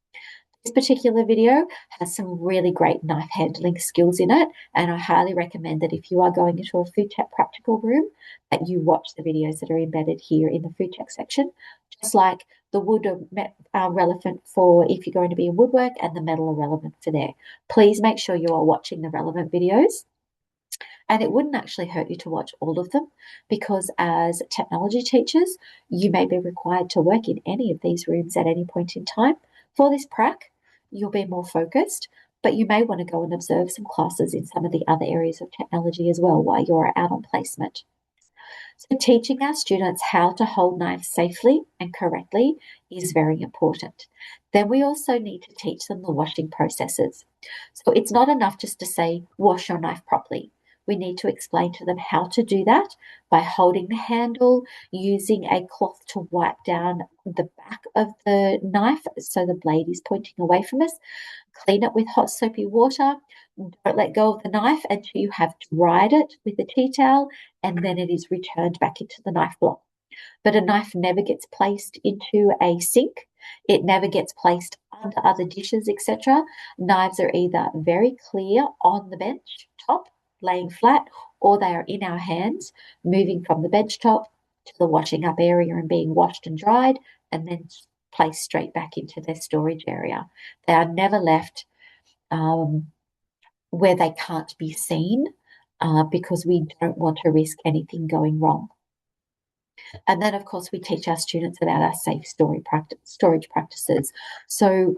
This particular video has some really great knife handling skills in it, and I highly recommend that if you are going into a food tech practical room, that you watch the videos that are embedded here in the food tech section, just like the wood are relevant for if you're going to be in woodwork and the metal are relevant for there. Please make sure you are watching the relevant videos. And it wouldn't actually hurt you to watch all of them because as technology teachers, you may be required to work in any of these rooms at any point in time. For this prac, you'll be more focused, but you may want to go and observe some classes in some of the other areas of technology as well while you're out on placement. So teaching our students how to hold knives safely and correctly is very important. Then we also need to teach them the washing processes. So it's not enough just to say, wash your knife properly. We need to explain to them how to do that by holding the handle, using a cloth to wipe down the back of the knife so the blade is pointing away from us. Clean it with hot soapy water. Don't let go of the knife until you have dried it with a tea towel, and then it is returned back into the knife block. But a knife never gets placed into a sink. It never gets placed under other dishes, etc. Knives are either very clear on the bench top, laying flat, or they are in our hands, moving from the bench top to the washing up area and being washed and dried, and then placed straight back into their storage area. They are never left where they can't be seen because we don't want to risk anything going wrong. And then, of course, we teach our students about our safe storage practices. So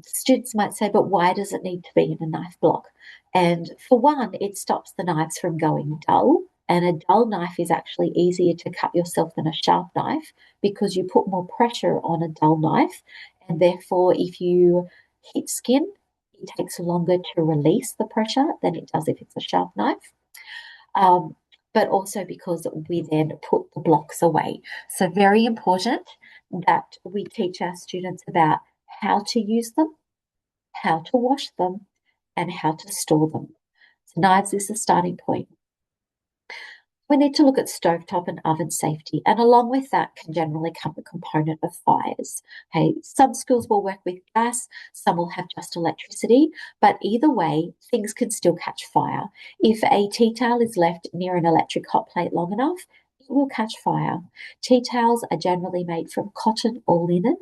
students might say, but why does it need to be in a knife block? And for one, it stops the knives from going dull. And a dull knife is actually easier to cut yourself than a sharp knife because you put more pressure on a dull knife. And therefore, if you hit skin, it takes longer to release the pressure than it does if it's a sharp knife. But also because we then put the blocks away. So very important that we teach our students about how to use them, how to wash them, and how to store them. So knives is the starting point. We need to look at stovetop and oven safety, and along with that can generally come a component of fires. Okay, some schools will work with gas, some will have just electricity, but either way, things can still catch fire. If a tea towel is left near an electric hot plate long enough, it will catch fire. Tea towels are generally made from cotton or linen,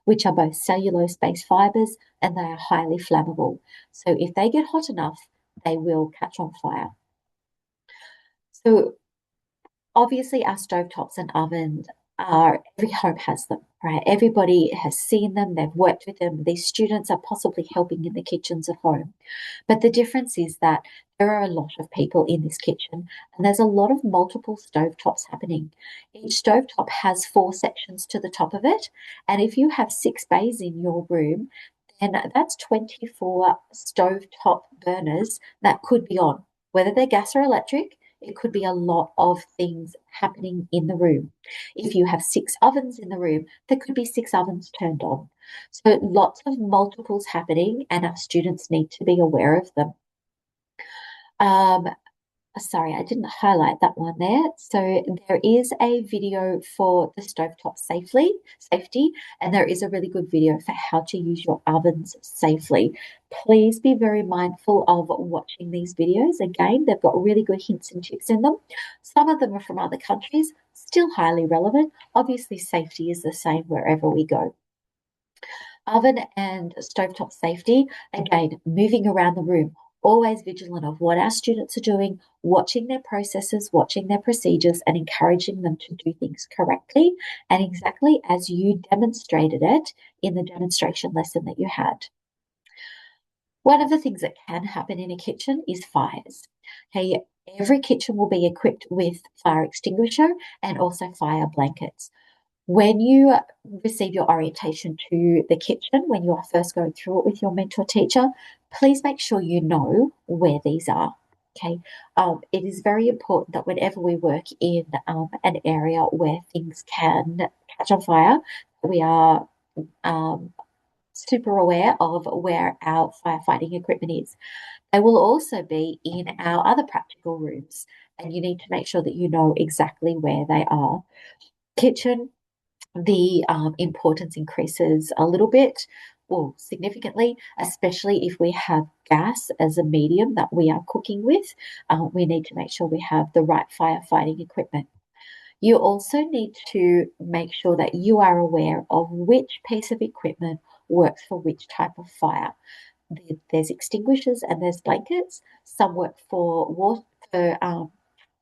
which are both cellulose-based fibres, and they are highly flammable. So if they get hot enough, they will catch on fire. So obviously, our stovetops and ovens every home has them, right? Everybody has seen them, they've worked with them. These students are possibly helping in the kitchens at home. But the difference is that there are a lot of people in this kitchen and there's a lot of multiple stovetops happening. Each stovetop has 4 sections to the top of it. And if you have 6 bays in your room, then that's 24 stovetop burners that could be on, whether they're gas or electric. It could be a lot of things happening in the room. If you have 6 ovens in the room, there could be 6 ovens turned on. So lots of multiples happening, and our students need to be aware of them. Sorry, I didn't highlight that one there. So there is a video for the stovetop safety, and there is a really good video for how to use your ovens safely. Please be very mindful of watching these videos. Again, they've got really good hints and tips in them. Some of them are from other countries, still highly relevant. Obviously, safety is the same wherever we go. Oven and stovetop safety, again, moving around the room, always vigilant of what our students are doing, watching their processes, watching their procedures, and encouraging them to do things correctly and exactly as you demonstrated it in the demonstration lesson that you had. One of the things that can happen in a kitchen is fires. Okay, every kitchen will be equipped with fire extinguisher and also fire blankets. When you receive your orientation to the kitchen, when you are first going through it with your mentor teacher, please make sure you know where these are. Okay, it is very important that whenever we work in an area where things can catch on fire, we are um, super aware of where our firefighting equipment is. They will also be in our other practical rooms, and you need to make sure that you know exactly where they are. Kitchen, the importance increases a little bit, well, significantly, especially if we have gas as a medium that we are cooking with. We need to make sure we have the right firefighting equipment. You also need to make sure that you are aware of which piece of equipment works for which type of fire. There's extinguishers and there's blankets. Some work for water,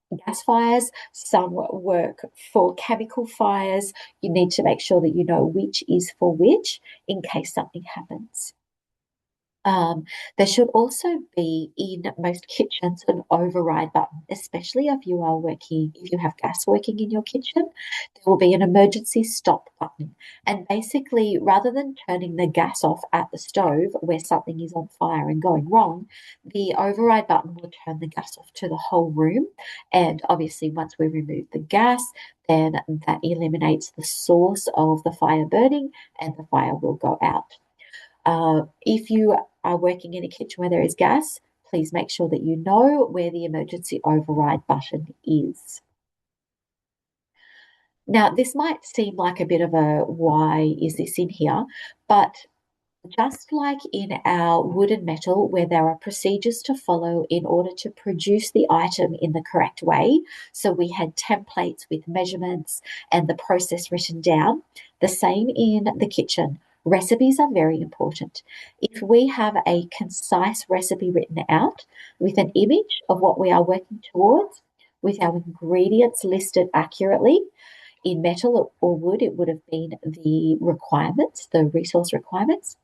for gas fires, some work for chemical fires. You need to make sure that you know which is for which in case something happens. Um, there should also be in most kitchens an override button, especially if you have gas working in your kitchen, there will be an emergency stop button. And basically, rather than turning the gas off at the stove where something is on fire and going wrong, the override button will turn the gas off to the whole room. And obviously, once we remove the gas, then that eliminates the source of the fire burning and the fire will go out. If you are working in a kitchen where there is gas, please make sure that you know where the emergency override button is. Now, this might seem like a bit of a why is this in here, but just like in our wood and metal, where there are procedures to follow in order to produce the item in the correct way, so we had templates with measurements and the process written down, the same in the kitchen. Recipes are very important. If we have a concise recipe written out with an image of what we are working towards, with our ingredients listed accurately, in metal or wood, it would have been the requirements, the resource requirements,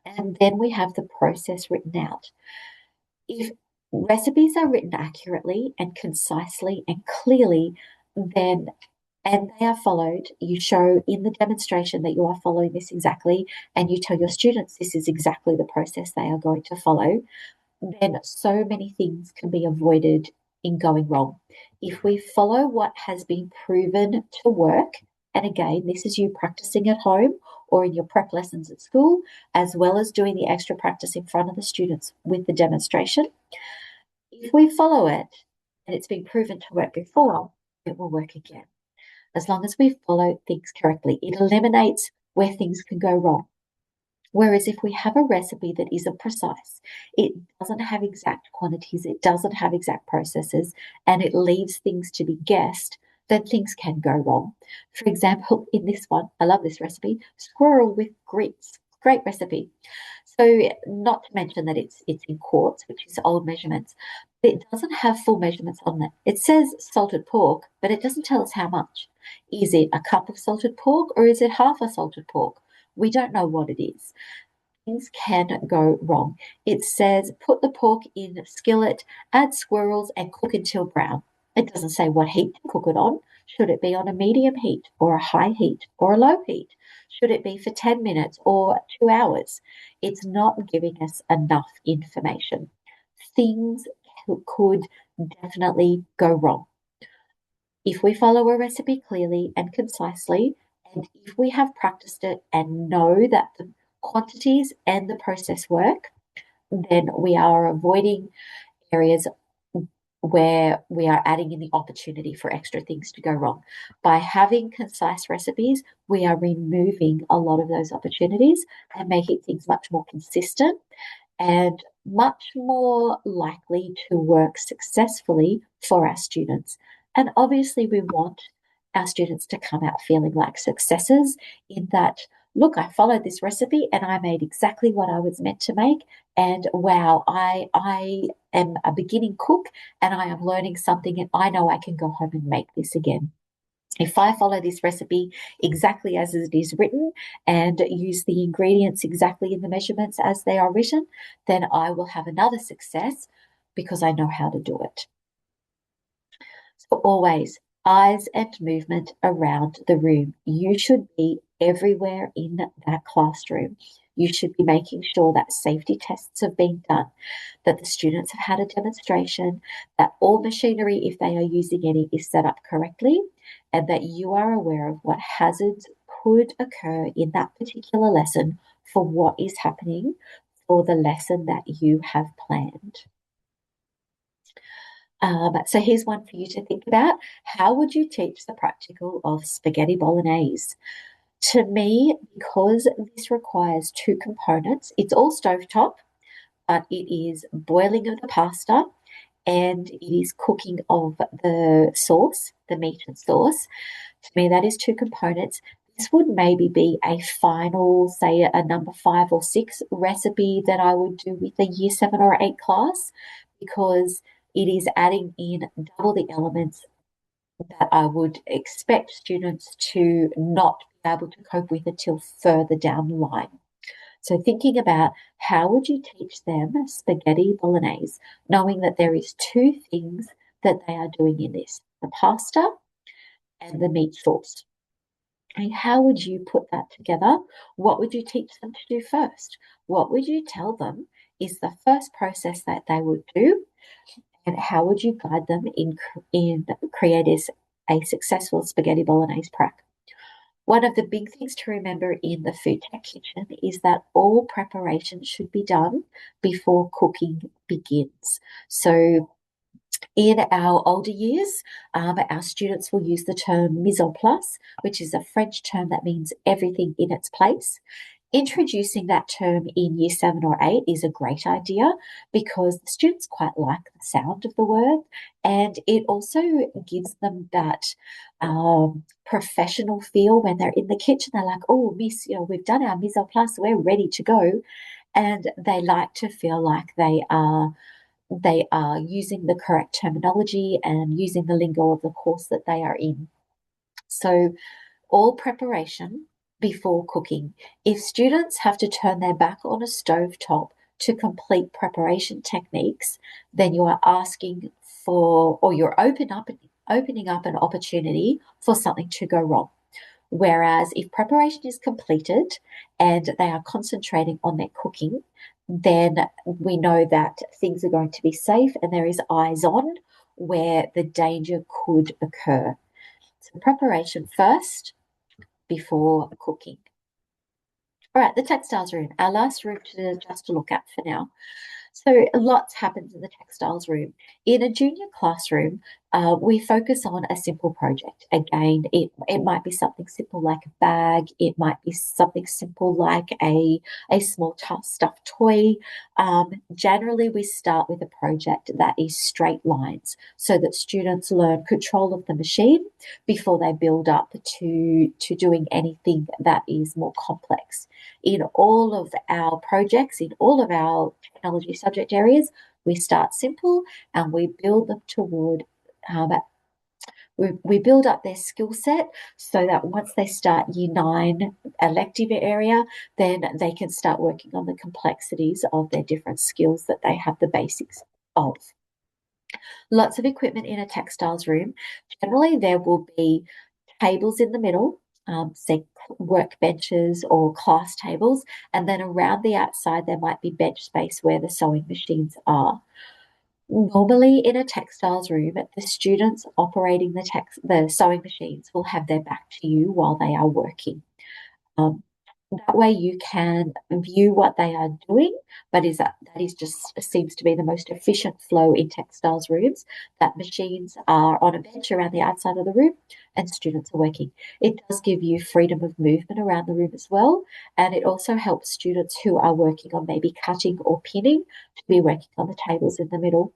and then we have the process written out. If recipes are written accurately and concisely and clearly, then and they are followed, you show in the demonstration that you are following this exactly, and you tell your students this is exactly the process they are going to follow, then so many things can be avoided in going wrong. If we follow what has been proven to work, and again, this is you practicing at home or in your prep lessons at school, as well as doing the extra practice in front of the students with the demonstration. If we follow it and it's been proven to work before, it will work again. As long as we follow things correctly, it eliminates where things can go wrong. Whereas if we have a recipe that isn't precise, it doesn't have exact quantities, it doesn't have exact processes, and it leaves things to be guessed, then things can go wrong. For example, in this one, I love this recipe, squirrel with grits. Great recipe. So not to mention that it's in quarts, which is old measurements. But it doesn't have full measurements on it. It says salted pork, but it doesn't tell us how much. Is it a cup of salted pork or is it half a salted pork? We don't know what it is. Things can go wrong. It says put the pork in a skillet, add squirrels, and cook until brown. It doesn't say what heat to cook it on. Should it be on a medium heat or a high heat or a low heat? Should it be for 10 minutes or 2 hours? It's not giving us enough information. Things could definitely go wrong. If we follow a recipe clearly and concisely, and if we have practiced it and know that the quantities and the process work, then we are avoiding areas where we are adding in the opportunity for extra things to go wrong. By having concise recipes, we are removing a lot of those opportunities and making things much more consistent and much more likely to work successfully for our students. And obviously, we want our students to come out feeling like successes in that, look, I followed this recipe and I made exactly what I was meant to make. And wow, I am a beginning cook and I am learning something and I know I can go home and make this again. If I follow this recipe exactly as it is written and use the ingredients exactly in the measurements as they are written, then I will have another success because I know how to do it. So always eyes and movement around the room. You should be everywhere in that classroom. You should be making sure that safety tests have been done, that the students have had a demonstration, that all machinery, if they are using any, is set up correctly, and that you are aware of what hazards could occur in that particular lesson for what is happening for the lesson that you have planned. So here's one for you to think about. How would you teach the practical of spaghetti bolognese? To me, because this requires two components, it's all stovetop, but it is boiling of the pasta and it is cooking of the sauce, the meat and sauce. To me, that is two components. This would maybe be a final, say, a number 5 or 6 recipe that I would do with a year 7 or 8 class, because it is adding in double the elements that I would expect students to not be able to cope with until further down the line. So thinking about how would you teach them spaghetti bolognese, knowing that there is two things that they are doing in this, the pasta and the meat sauce. And how would you put that together? What would you teach them to do first? What would you tell them is the first process that they would do? And how would you guide them in creating a successful spaghetti bolognese prac? One of the big things to remember in the food tech kitchen is that all preparation should be done before cooking begins. So in our older years, our students will use the term mise en place, which is a French term that means everything in its place. Introducing that term in year 7 or 8 is a great idea because the students quite like the sound of the word, and it also gives them that professional feel when they're in the kitchen. They're like, oh, miss, we've done our mise en place, we're ready to go. And they like to feel like they are using the correct terminology and using the lingo of the course that they are in. So all preparation before cooking. If students have to turn their back on a stovetop to complete preparation techniques, then you are asking for, or you're opening up an opportunity for something to go wrong. Whereas if preparation is completed and they are concentrating on their cooking, then we know that things are going to be safe and there is eyes on where the danger could occur. So preparation first before cooking. All right, the textiles room, our last room just to look at for now. So lots happens in the textiles room. In a junior classroom, we focus on a simple project. Again, it might be something simple like a bag. It might be something simple like a small stuffed toy. Generally, we start with a project that is straight lines so that students learn control of the machine before they build up to doing anything that is more complex. In all of our projects, in all of our technology subject areas, we start simple and we build them toward we build up their skill set so that once they start year 9 elective area, then they can start working on the complexities of their different skills that they have the basics of. Lots of equipment in a textiles room. Generally, there will be tables in the middle, say workbenches or class tables, and then around the outside there might be bench space where the sewing machines are. Normally in a textiles room, the students operating the sewing machines will have their back to you while they are working. That way you can view what they are doing, but that is just seems to be the most efficient flow in textiles rooms, that machines are on a bench around the outside of the room and students are working. It does give you freedom of movement around the room as well, and it also helps students who are working on maybe cutting or pinning to be working on the tables in the middle.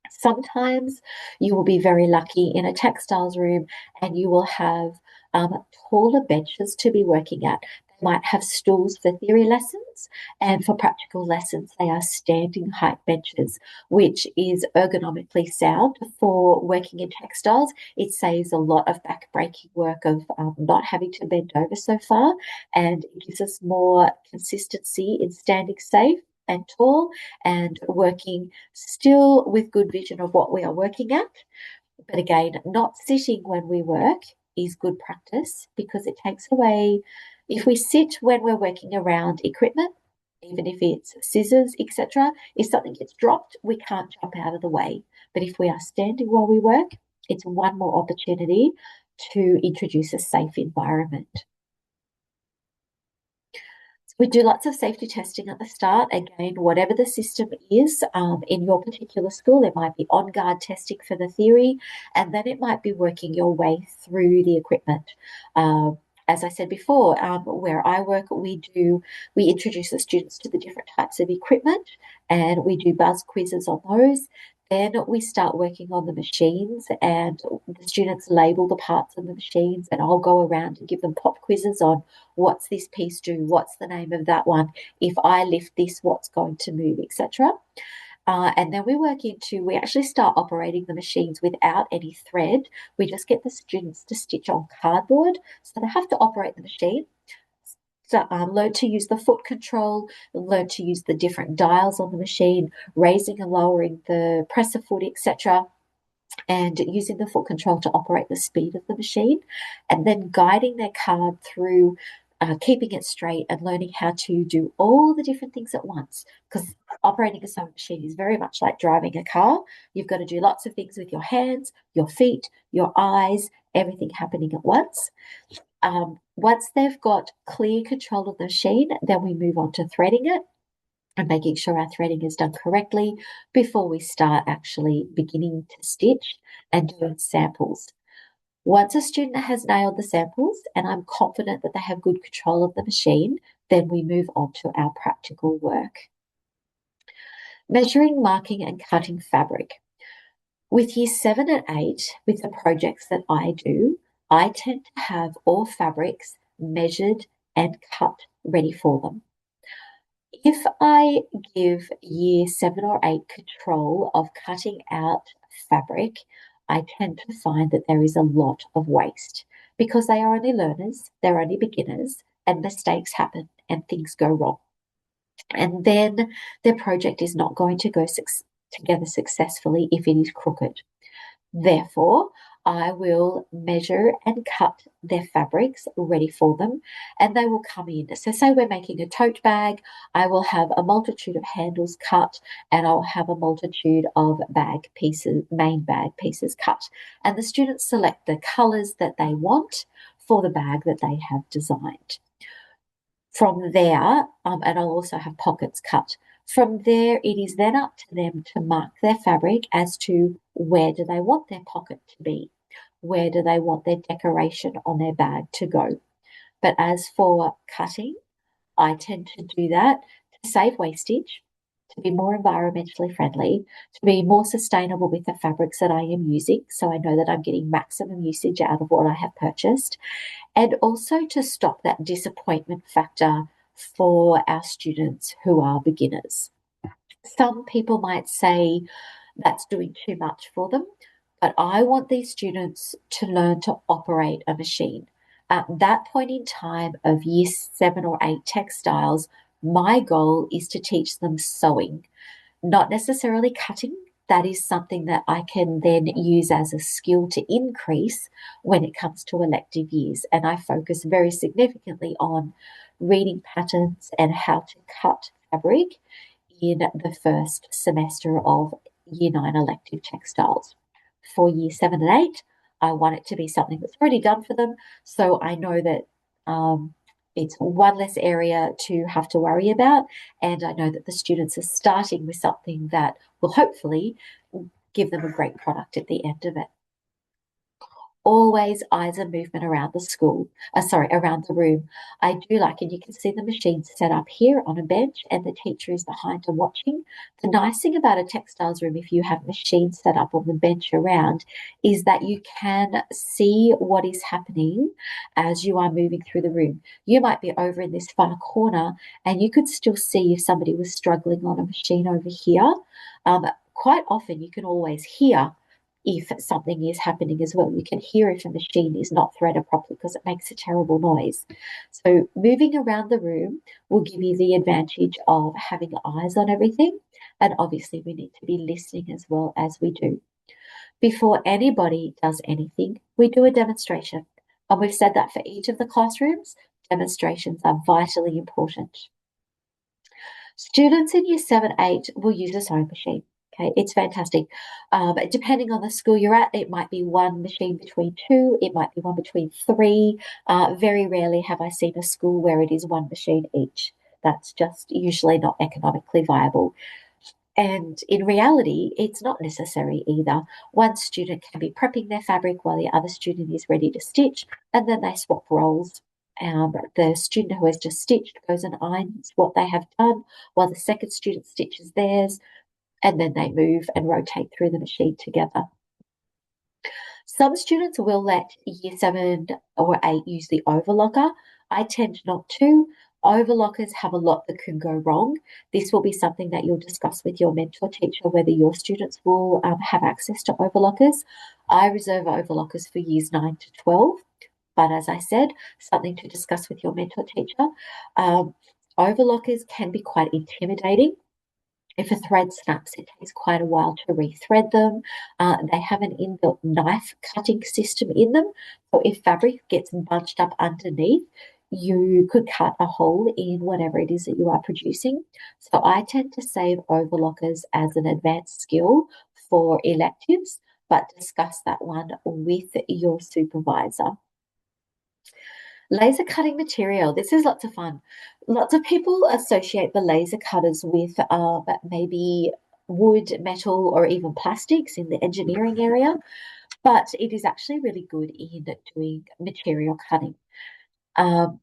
Sometimes you will be very lucky in a textiles room and you will have taller benches to be working at. They might have stools for theory lessons, and for practical lessons, they are standing height benches, which is ergonomically sound for working in textiles. It saves a lot of back-breaking work of not having to bend over so far, and it gives us more consistency in standing safe and tall and working still with good vision of what we are working at. But again, not sitting when we work is good practice because it takes away, if we sit when we're working around equipment, even if it's scissors, etc., if something gets dropped, we can't jump out of the way. But if we are standing while we work, it's one more opportunity to introduce a safe environment. We do lots of safety testing at the start. Again, whatever the system is in your particular school, it might be on-guard testing for the theory, and then it might be working your way through the equipment. As I said before, where I work, we introduce the students to the different types of equipment, and we do buzz quizzes on those. Then we start working on the machines, and the students label the parts of the machines, and I'll go around and give them pop quizzes on what's this piece do, what's the name of that one, if I lift this, what's going to move, etc. And then we actually start operating the machines without any thread. We just get the students to stitch on cardboard, so they have to operate the machine. So learn to use the foot control, learn to use the different dials on the machine, raising and lowering the presser foot, etc., and using the foot control to operate the speed of the machine, and then guiding their card through keeping it straight and learning how to do all the different things at once. Because operating a sewing machine is very much like driving a car. You've got to do lots of things with your hands, your feet, your eyes, everything happening at once. Once they've got clear control of the machine, then we move on to threading it and making sure our threading is done correctly before we start actually beginning to stitch and doing samples. Once a student has nailed the samples and I'm confident that they have good control of the machine, then we move on to our practical work. Measuring, marking and cutting fabric. With year 7 and 8, with the projects that I do, I tend to have all fabrics measured and cut ready for them. If I give year 7 or 8 control of cutting out fabric, I tend to find that there is a lot of waste because they are only learners, they're only beginners, and mistakes happen and things go wrong. And then their project is not going to go together successfully if it is crooked. Therefore, I will measure and cut their fabrics ready for them, and they will come in. So say we're making a tote bag, I will have a multitude of handles cut, and I'll have a multitude of bag pieces, main bag pieces cut. And the students select the colors that they want for the bag that they have designed. From there, and I'll also have pockets cut. From there, it is then up to them to mark their fabric as to where do they want their pocket to be, where do they want their decoration on their bag to go. But as for cutting, I tend to do that to save wastage, to be more environmentally friendly, to be more sustainable with the fabrics that I am using, so I know that I'm getting maximum usage out of what I have purchased, and also to stop that disappointment factor for our students who are beginners. Some people might say that's doing too much for them, but I want these students to learn to operate a machine. At that point in time of year 7 or 8 textiles, my goal is to teach them sewing, not necessarily cutting. That is something that I can then use as a skill to increase when it comes to elective years. And I focus very significantly on reading patterns and how to cut fabric in the first semester of year 9 elective textiles. For year 7 and 8, I want it to be something that's already done for them, so I know that it's one less area to have to worry about, and I know that the students are starting with something that will hopefully give them a great product at the end of it. Always eyes and movement around the school, around the room. I do like, and you can see the machine set up here on a bench and the teacher is behind and watching. The nice thing about a textiles room, if you have machines set up on the bench around, is that you can see what is happening as you are moving through the room. You might be over in this far corner and you could still see if somebody was struggling on a machine over here. Quite often you can always hear if something is happening as well. You can hear if a machine is not threaded properly because it makes a terrible noise. So moving around the room will give you the advantage of having eyes on everything. And obviously we need to be listening as well as we do. Before anybody does anything, we do a demonstration. And we've said that for each of the classrooms, demonstrations are vitally important. Students in year 7, 8 will use a sewing machine. Okay, it's fantastic. Depending on the school you're at, it might be one machine between two, it might be one between three. Very rarely have I seen a school where it is one machine each. That's just usually not economically viable. And in reality, it's not necessary either. One student can be prepping their fabric while the other student is ready to stitch, and then they swap roles. The student who has just stitched goes and irons what they have done, while the second student stitches theirs, and then they move and rotate through the machine together. Some students will let year 7 or 8 use the overlocker. I tend not to. Overlockers have a lot that can go wrong. This will be something that you'll discuss with your mentor teacher, whether your students will have access to overlockers. I reserve overlockers for years 9 to 12, but as I said, something to discuss with your mentor teacher. Overlockers can be quite intimidating. If a thread snaps, it takes quite a while to rethread them. They have an inbuilt knife cutting system in them. So if fabric gets bunched up underneath, you could cut a hole in whatever it is that you are producing. So I tend to save overlockers as an advanced skill for electives, but discuss that one with your supervisor. Laser cutting material. This is lots of fun. Lots of people associate the laser cutters with maybe wood, metal, or even plastics in the engineering area, but it is actually really good in doing material cutting. Um,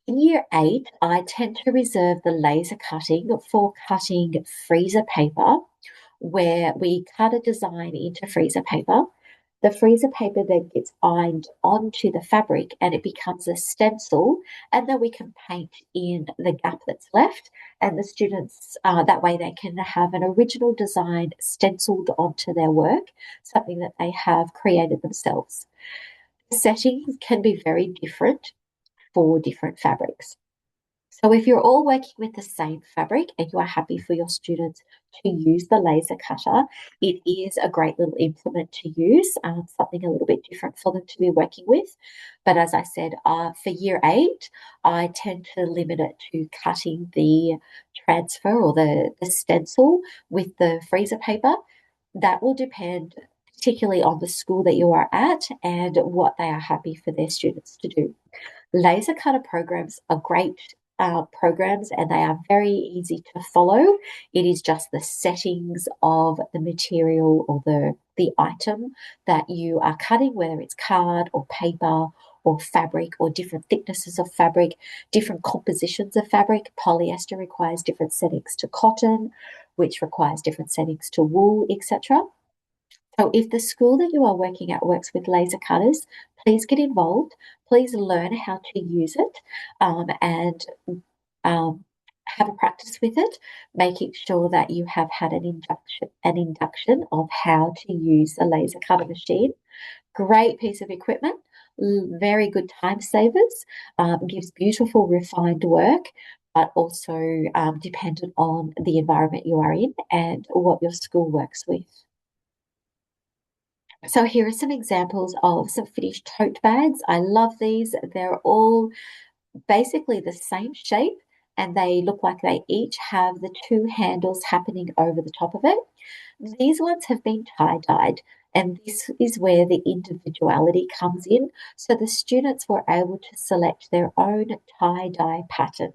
in year 8, I tend to reserve the laser cutting for cutting freezer paper, where we cut a design into freezer paper. The freezer paper then gets ironed onto the fabric and it becomes a stencil, and then we can paint in the gap that's left. And the students, that way, they can have an original design stenciled onto their work, something that they have created themselves. The settings can be very different for different fabrics. So if you're all working with the same fabric and you are happy for your students to use the laser cutter, it is a great little implement to use, something a little bit different for them to be working with. But as I said, for year 8, I tend to limit it to cutting the transfer or the stencil with the freezer paper. That will depend particularly on the school that you are at and what they are happy for their students to do. Laser cutter programs are great programs, and they are very easy to follow. It is just the settings of the material or the item that you are cutting, whether it's card or paper or fabric or different thicknesses of fabric, different compositions of fabric. Polyester requires different settings to cotton, which requires different settings to wool, etc. So if the school that you are working at works with laser cutters, please get involved. Please learn how to use it, and have a practice with it, making sure that you have had an induction of how to use a laser cutter machine. Great piece of equipment, very good time savers, gives beautiful refined work, but also dependent on the environment you are in and what your school works with. So here are some examples of some finished tote bags. I love these. They're all basically the same shape, and they look like they each have the two handles happening over the top of it. These ones have been tie-dyed, and this is where the individuality comes in. So the students were able to select their own tie-dye pattern.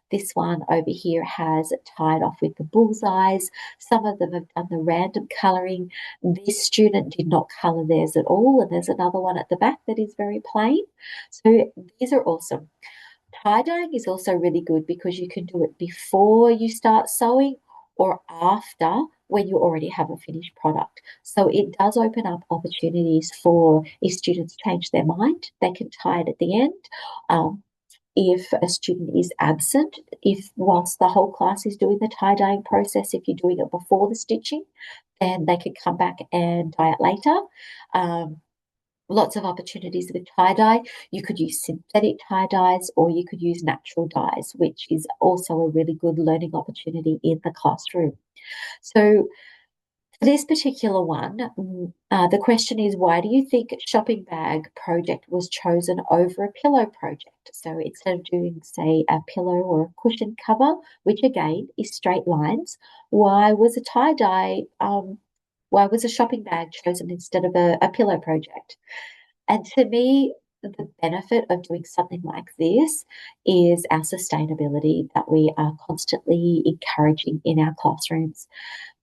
This one over here has tied off with the bullseyes. Some of them have done the random colouring. This student did not colour theirs at all, and there's another one at the back that is very plain. So these are awesome. Tie-dyeing is also really good because you can do it before you start sewing or after, when you already have a finished product. So it does open up opportunities for, if students change their mind, they can tie it at the end. If a student is absent, if whilst the whole class is doing the tie-dyeing process, if you're doing it before the stitching, then they could come back and dye it later. Um, Lots of opportunities with tie-dye. You could use synthetic tie-dyes or you could use natural dyes, which is also a really good learning opportunity in the classroom. So for this particular one, the question is, why do you think shopping bag project was chosen over a pillow project? So instead of doing, say, a pillow or a cushion cover, which again is straight lines, why was a tie-dye, why was a shopping bag chosen instead of a pillow project? And to me, the benefit of doing something like this is our sustainability that we are constantly encouraging in our classrooms.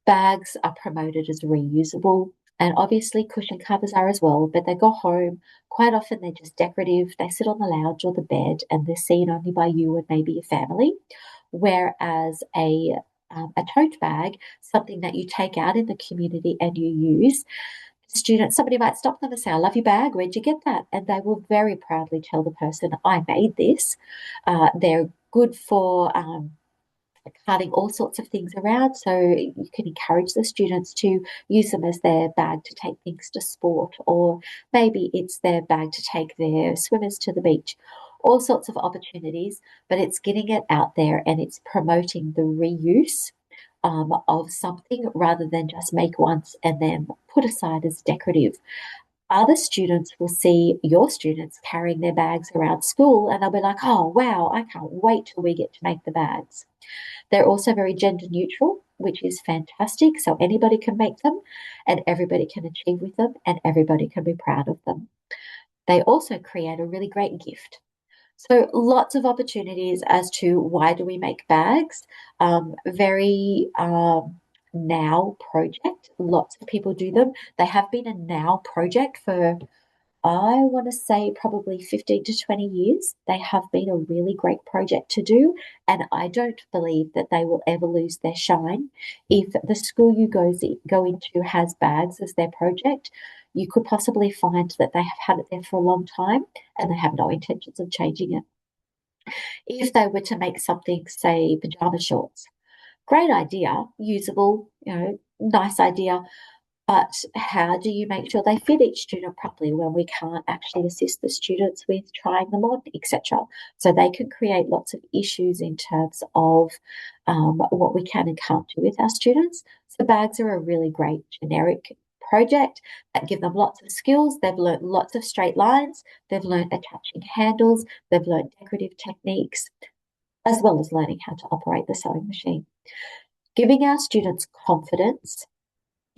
Bags are promoted as reusable, and obviously cushion covers are as well, but they go home. Quite often they're just decorative. They sit on the lounge or the bed and they're seen only by you and maybe your family. Whereas a tote bag, something that you take out in the community and you use, students, somebody might stop them and say, I love your bag. Where'd you get that? And they will very proudly tell the person, I made this. They're good for carting all sorts of things around. So you can encourage the students to use them as their bag to take things to sport, or maybe it's their bag to take their swimmers to the beach. All sorts of opportunities, but it's getting it out there and it's promoting the reuse of something rather than just make once and then put aside as decorative. Other students will see your students carrying their bags around school and they'll be like, oh, wow, I can't wait till we get to make the bags. They're also very gender neutral, which is fantastic. So anybody can make them and everybody can achieve with them and everybody can be proud of them. They also create a really great gift. So lots of opportunities as to why do we make bags. Very now project. Lots of people do them. They have been a now project for, I want to say, probably 15 to 20 years. They have been a really great project to do, and I don't believe that they will ever lose their shine. If the school you go into has bags as their project, you could possibly find that they have had it there for a long time and they have no intentions of changing it. If they were to make something, say, pajama shorts, great idea, usable, nice idea, but how do you make sure they fit each student properly when we can't actually assist the students with trying them on, etc.? So they can create lots of issues in terms of what we can and can't do with our students. So bags are a really great generic project that give them lots of skills. They've learned lots of straight lines. They've learned attaching handles. They've learned decorative techniques, as well as learning how to operate the sewing machine. Giving our students confidence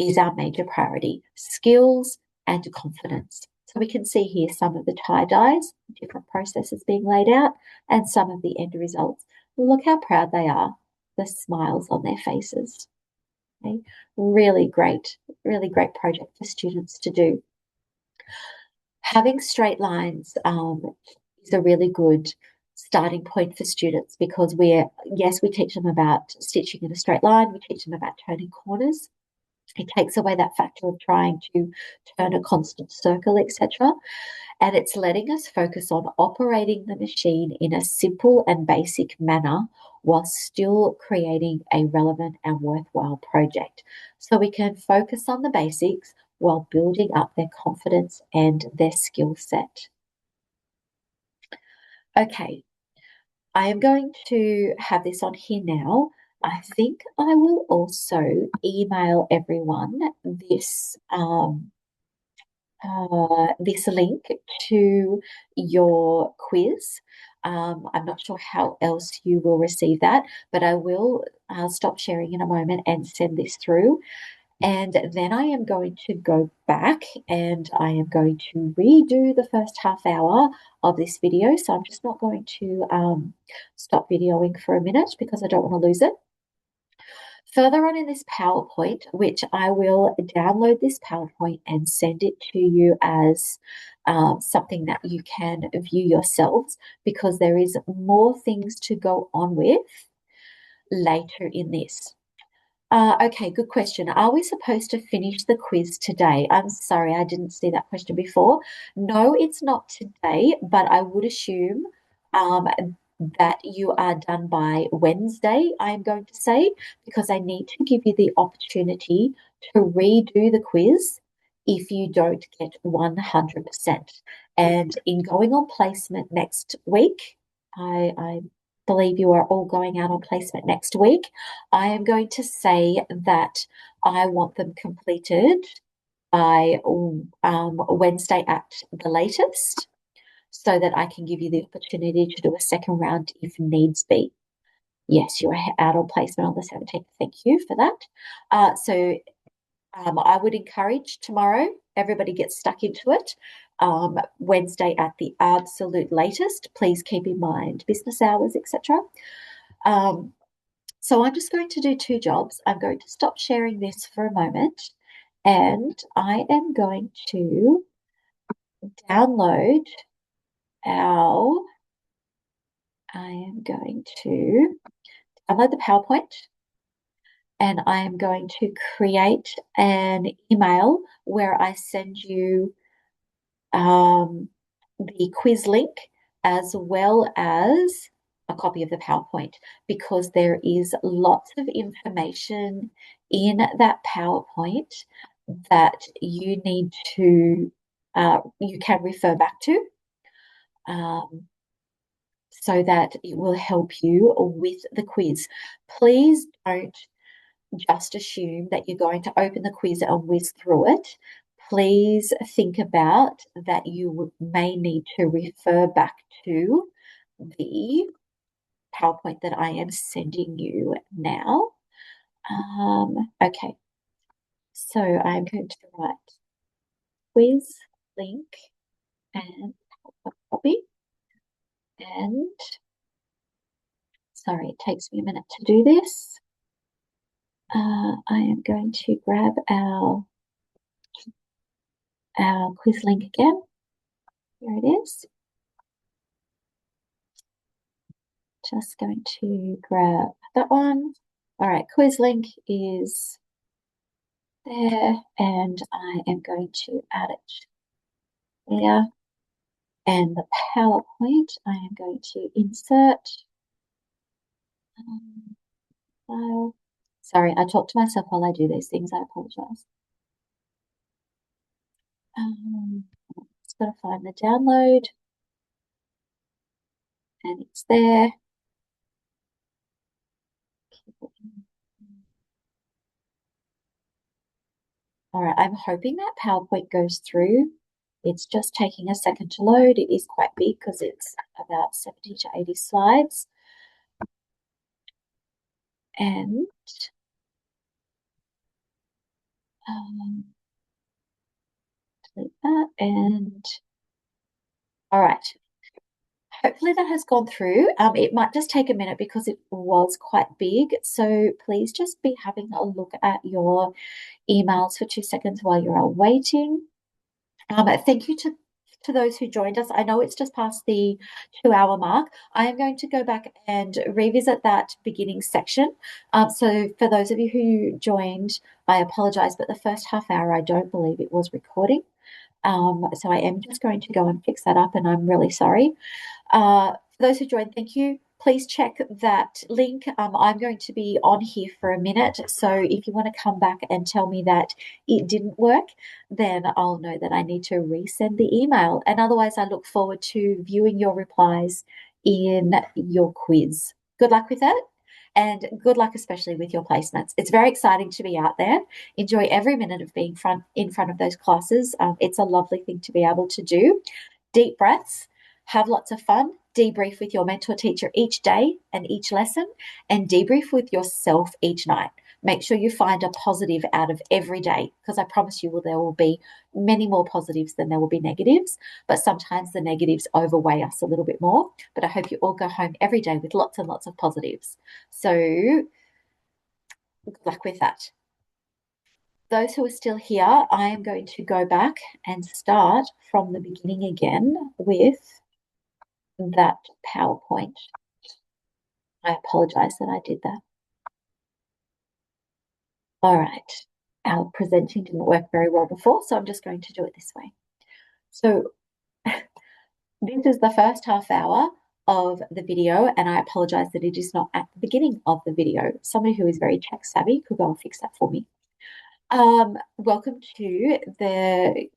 is our major priority, skills and confidence. So we can see here some of the tie-dyes, different processes being laid out, and some of the end results. Look how proud they are, the smiles on their faces. Okay? Really great project for students to do. Having straight lines is a really good starting point for students because we teach them about stitching in a straight line, we teach them about turning corners. It takes away that factor of trying to turn a constant circle, etc. And it's letting us focus on operating the machine in a simple and basic manner while still creating a relevant and worthwhile project. So we can focus on the basics while building up their confidence and their skill set. Okay, I am going to have this on here now. I think I will also email everyone this link to your quiz. I'm not sure how else you will receive that, but I will stop sharing in a moment and send this through. And then I am going to go back and I am going to redo the first half hour of this video. So I'm just not going to stop videoing for a minute because I don't want to lose it. Further on in this PowerPoint, which I will download this PowerPoint and send it to you as something that you can view yourselves because there is more things to go on with later in this. Okay, good question. Are we supposed to finish the quiz today? I'm sorry, I didn't see that question before. No, it's not today, but I would assume that you are done by Wednesday, I'm going to say, because I need to give you the opportunity to redo the quiz if you don't get 100%. And in going on placement next week, I believe you are all going out on placement next week. I am going to say that I want them completed by Wednesday at the latest, so that I can give you the opportunity to do a second round if needs be. Yes, you are out on placement on the 17th. Thank you for that. I would encourage tomorrow, everybody gets stuck into it. Wednesday at the absolute latest. Please keep in mind business hours, etc. So I'm just going to do two jobs. I'm going to stop sharing this for a moment, and I am going to download our I am going to download the PowerPoint, and I am going to create an email where I send you the quiz link as well as a copy of the PowerPoint, because there is lots of information in that PowerPoint that you need to, you can refer back to. So that it will help you with the quiz. Please don't just assume that you're going to open the quiz and whiz through it. Please think about that you may need to refer back to the PowerPoint that I am sending you now. Okay, so I'm going to write quiz link and copy. And sorry, it takes me a minute to do this. I am going to grab our quiz link again. Here it is. Just going to grab that one. All right, quiz link is there, and I am going to add it there. And the PowerPoint, I am going to insert file. Sorry, I talk to myself while I do these things. I apologize. Just got to find the download, and it's there. All right, I'm hoping that PowerPoint goes through. It's just taking a second to load. It is quite big because it's about 70 to 80 slides. And delete that. And all right. Hopefully that has gone through. It might just take a minute because it was quite big. So please just be having a look at your emails for 2 seconds while you're waiting. Thank you to those who joined us. I know it's just past the 2-hour mark. I am going to go back and revisit that beginning section. So for those of you who joined, I apologize, but the first half hour, I don't believe it was recording. So I am just going to go and fix that up, and I'm really sorry. For those who joined, thank you. Please check that link. I'm going to be on here for a minute. So if you want to come back and tell me that it didn't work, then I'll know that I need to resend the email. And otherwise, I look forward to viewing your replies in your quiz. Good luck with it. And good luck, especially with your placements. It's very exciting to be out there. Enjoy every minute of being in front of those classes. It's a lovely thing to be able to do. Deep breaths. Have lots of fun, debrief with your mentor teacher each day and each lesson, and debrief with yourself each night. Make sure you find a positive out of every day, because I promise you there will be many more positives than there will be negatives, but sometimes the negatives overweigh us a little bit more. But I hope you all go home every day with lots and lots of positives. So good luck with that. Those who are still here, I am going to go back and start from the beginning again with that PowerPoint. I apologize that I did that. All right. Our presenting didn't work very well before, so I'm just going to do it this way. So this is the first half hour of the video, and I apologize that it is not at the beginning of the video. Somebody who is very tech savvy could go and fix that for me. Welcome to the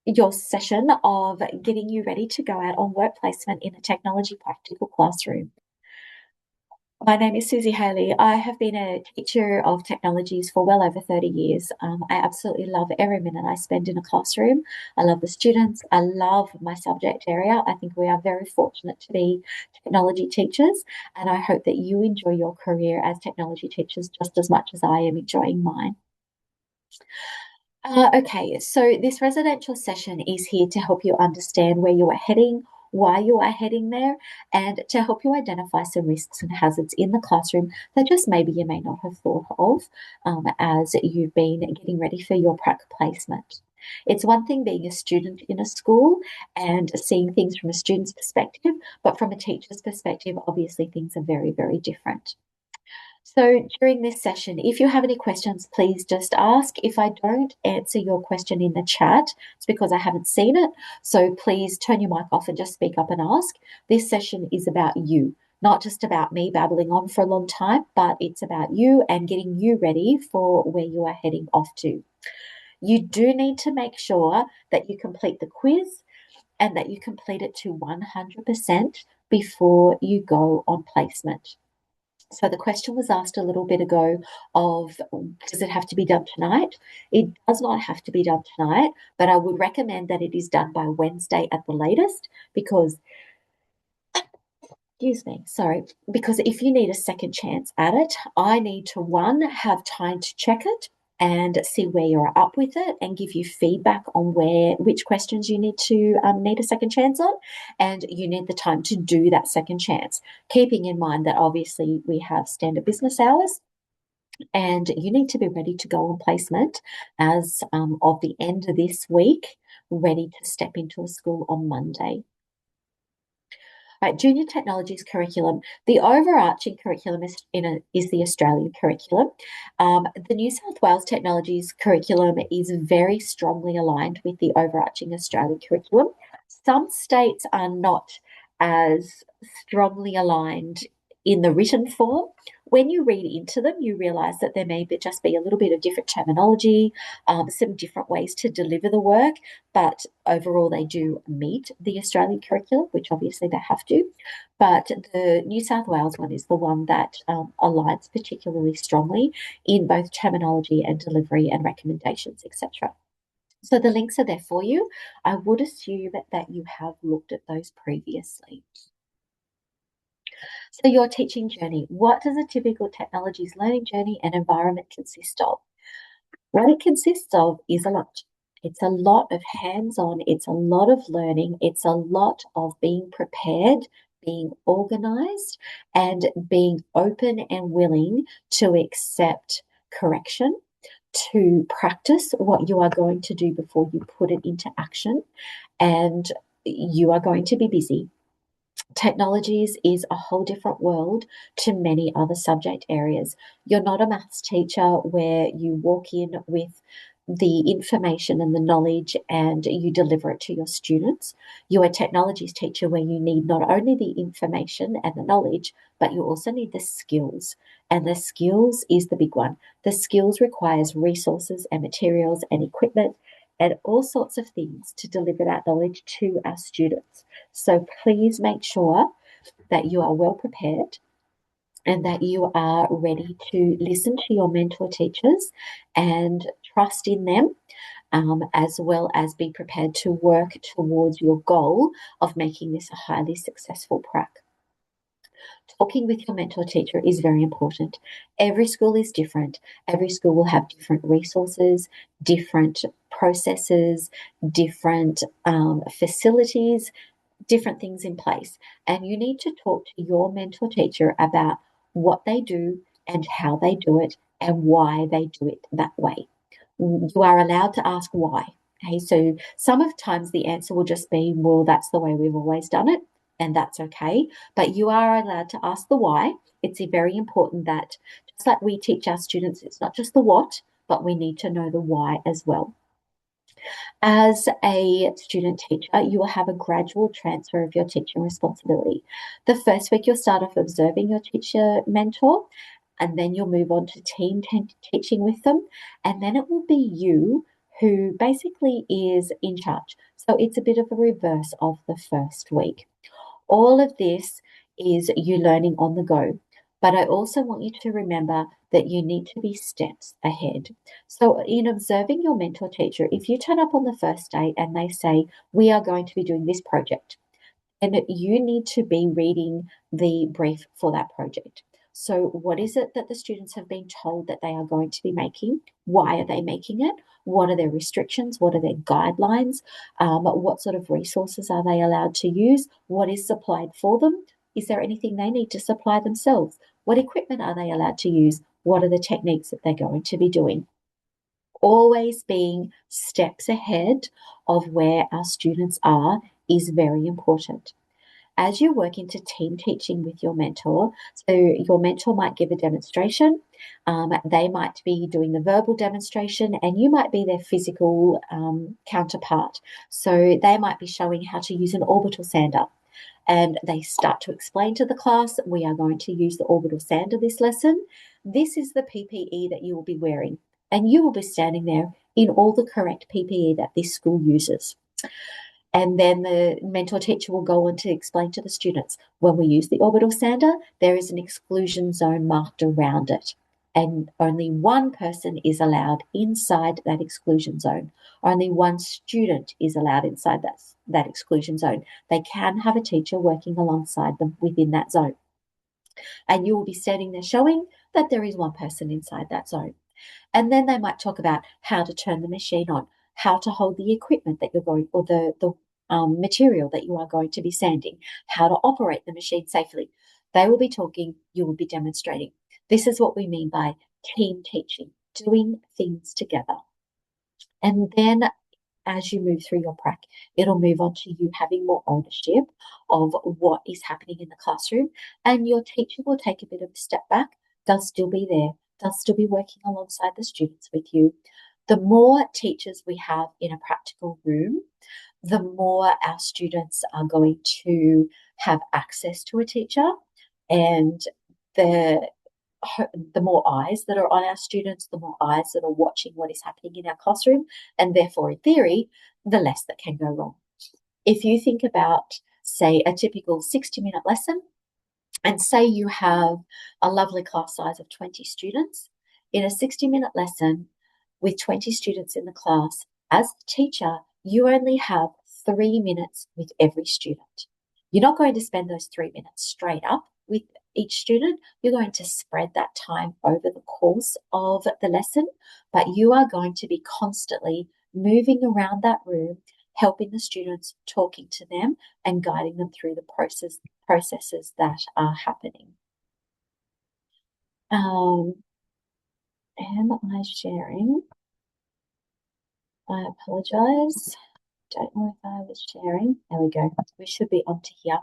your session of getting you ready to go out on work placement in a technology practical classroom. My name is Susie Haley. I have been a teacher of technologies for well over 30 years. I absolutely love every minute I spend in a classroom. I love the students. I love my subject area. I think we are very fortunate to be technology teachers, and I hope that you enjoy your career as technology teachers just as much as I am enjoying mine. Okay, so this residential session is here to help you understand where you are heading, why you are heading there, and to help you identify some risks and hazards in the classroom that just maybe you may not have thought of as you've been getting ready for your prac placement. It's one thing being a student in a school and seeing things from a student's perspective, but from a teacher's perspective, obviously things are very, very different. So during this session, if you have any questions, please just ask. If I don't answer your question in the chat, it's because I haven't seen it. So please turn your mic off and just speak up and ask. This session is about you, not just about me babbling on for a long time, but it's about you and getting you ready for where you are heading off to. You do need to make sure that you complete the quiz and that you complete it to 100% before you go on placement. So the question was asked a little bit ago of, does it have to be done tonight? It does not have to be done tonight, but I would recommend that it is done by Wednesday at the latest because, excuse me, sorry, because if you need a second chance at it, I need to, one, have time to check it and see where you're up with it and give you feedback on which questions you need to need a second chance on, and you need the time to do that second chance, keeping in mind that obviously we have standard business hours and you need to be ready to go on placement as of the end of this week, ready to step into a school on Monday. Right, junior technologies curriculum. The overarching curriculum is the Australian curriculum. The New South Wales technologies curriculum is very strongly aligned with the overarching Australian curriculum. Some states are not as strongly aligned in the written form. When you read into them, you realise that there may just be a little bit of different terminology, some different ways to deliver the work, but overall they do meet the Australian curriculum, which obviously they have to. But the New South Wales one is the one that aligns particularly strongly in both terminology and delivery and recommendations, etc. So the links are there for you. I would assume that you have looked at those previously. So your teaching journey, what does a typical technologies learning journey and environment consist of? What it consists of is a lot. It's a lot of hands-on, it's a lot of learning, it's a lot of being prepared, being organized, and being open and willing to accept correction, to practice what you are going to do before you put it into action, and you are going to be busy. Technologies is a whole different world to many other subject areas. You're not a maths teacher where you walk in with the information and the knowledge and you deliver it to your students. You're a technologies teacher where you need not only the information and the knowledge, but you also need the skills. And the skills is the big one. The skills requires resources and materials and equipment and all sorts of things to deliver that knowledge to our students. So please make sure that you are well prepared and that you are ready to listen to your mentor teachers and trust in them, as well as be prepared to work towards your goal of making this a highly successful prac. Talking with your mentor teacher is very important. Every school is different. Every school will have different resources, different processes, different facilities, different things in place. And you need to talk to your mentor teacher about what they do and how they do it and why they do it that way. You are allowed to ask why. Okay, so sometimes the answer will just be, well, that's the way we've always done it, and that's okay. But you are allowed to ask the why. It's very important that, just like we teach our students, it's not just the what, but we need to know the why as well. As a student teacher, you will have a gradual transfer of your teaching responsibility. The first week, you'll start off observing your teacher mentor, and then you'll move on to teaching with them. And then it will be you who basically is in charge. So it's a bit of a reverse of the first week. All of this is you learning on the go. But I also want you to remember that you need to be steps ahead. So, in observing your mentor teacher, if you turn up on the first day and they say, we are going to be doing this project, and you need to be reading the brief for that project. So, what is it that the students have been told that they are going to be making? Why are they making it? What are their restrictions? What are their guidelines? What sort of resources are they allowed to use? What is supplied for them? Is there anything they need to supply themselves? What equipment are they allowed to use? What are the techniques that they're going to be doing? Always being steps ahead of where our students are is very important. As you work into team teaching with your mentor, so your mentor might give a demonstration, they might be doing the verbal demonstration, and you might be their physical counterpart. So they might be showing how to use an orbital sander. And they start to explain to the class, we are going to use the orbital sander this lesson. This is the PPE that you will be wearing. And you will be standing there in all the correct PPE that this school uses. And then the mentor teacher will go on to explain to the students, when we use the orbital sander, there is an exclusion zone marked around it. And only one person is allowed inside that exclusion zone. Only one student is allowed inside that exclusion zone. They can have a teacher working alongside them within that zone. And you will be standing there showing that there is one person inside that zone. And then they might talk about how to turn the machine on, how to hold the equipment that you're going, or the material that you are going to be sanding, how to operate the machine safely. They will be talking, you will be demonstrating. This is what we mean by team teaching, doing things together. And then as you move through your prac, it'll move on to you having more ownership of what is happening in the classroom. And your teacher will take a bit of a step back. They'll still be there. They'll still be working alongside the students with you. The more teachers we have in a practical room, the more our students are going to have access to a teacher, and the the more eyes that are on our students, the more eyes that are watching what is happening in our classroom, and therefore, in theory, the less that can go wrong. If you think about, say, a typical 60-minute lesson, and say you have a lovely class size of 20 students, in a 60-minute lesson with 20 students in the class, as the teacher, you only have 3 minutes with every student. You're not going to spend those 3 minutes straight up with each student. You're going to spread that time over the course of the lesson, but you are going to be constantly moving around that room, helping the students, talking to them, and guiding them through the processes that are happening. Am I sharing? I apologize. Don't know if I was sharing. There we go. We should be onto here.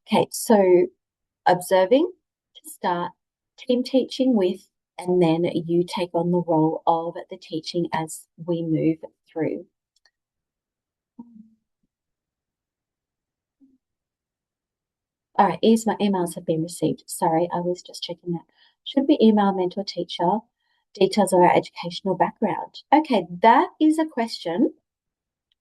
Okay, so observing to start, team teaching with, and then you take on the role of the teaching as we move through. All right, my emails have been received. Sorry, I was just checking that. Should we email mentor teacher details of our educational background? Okay, that is a question.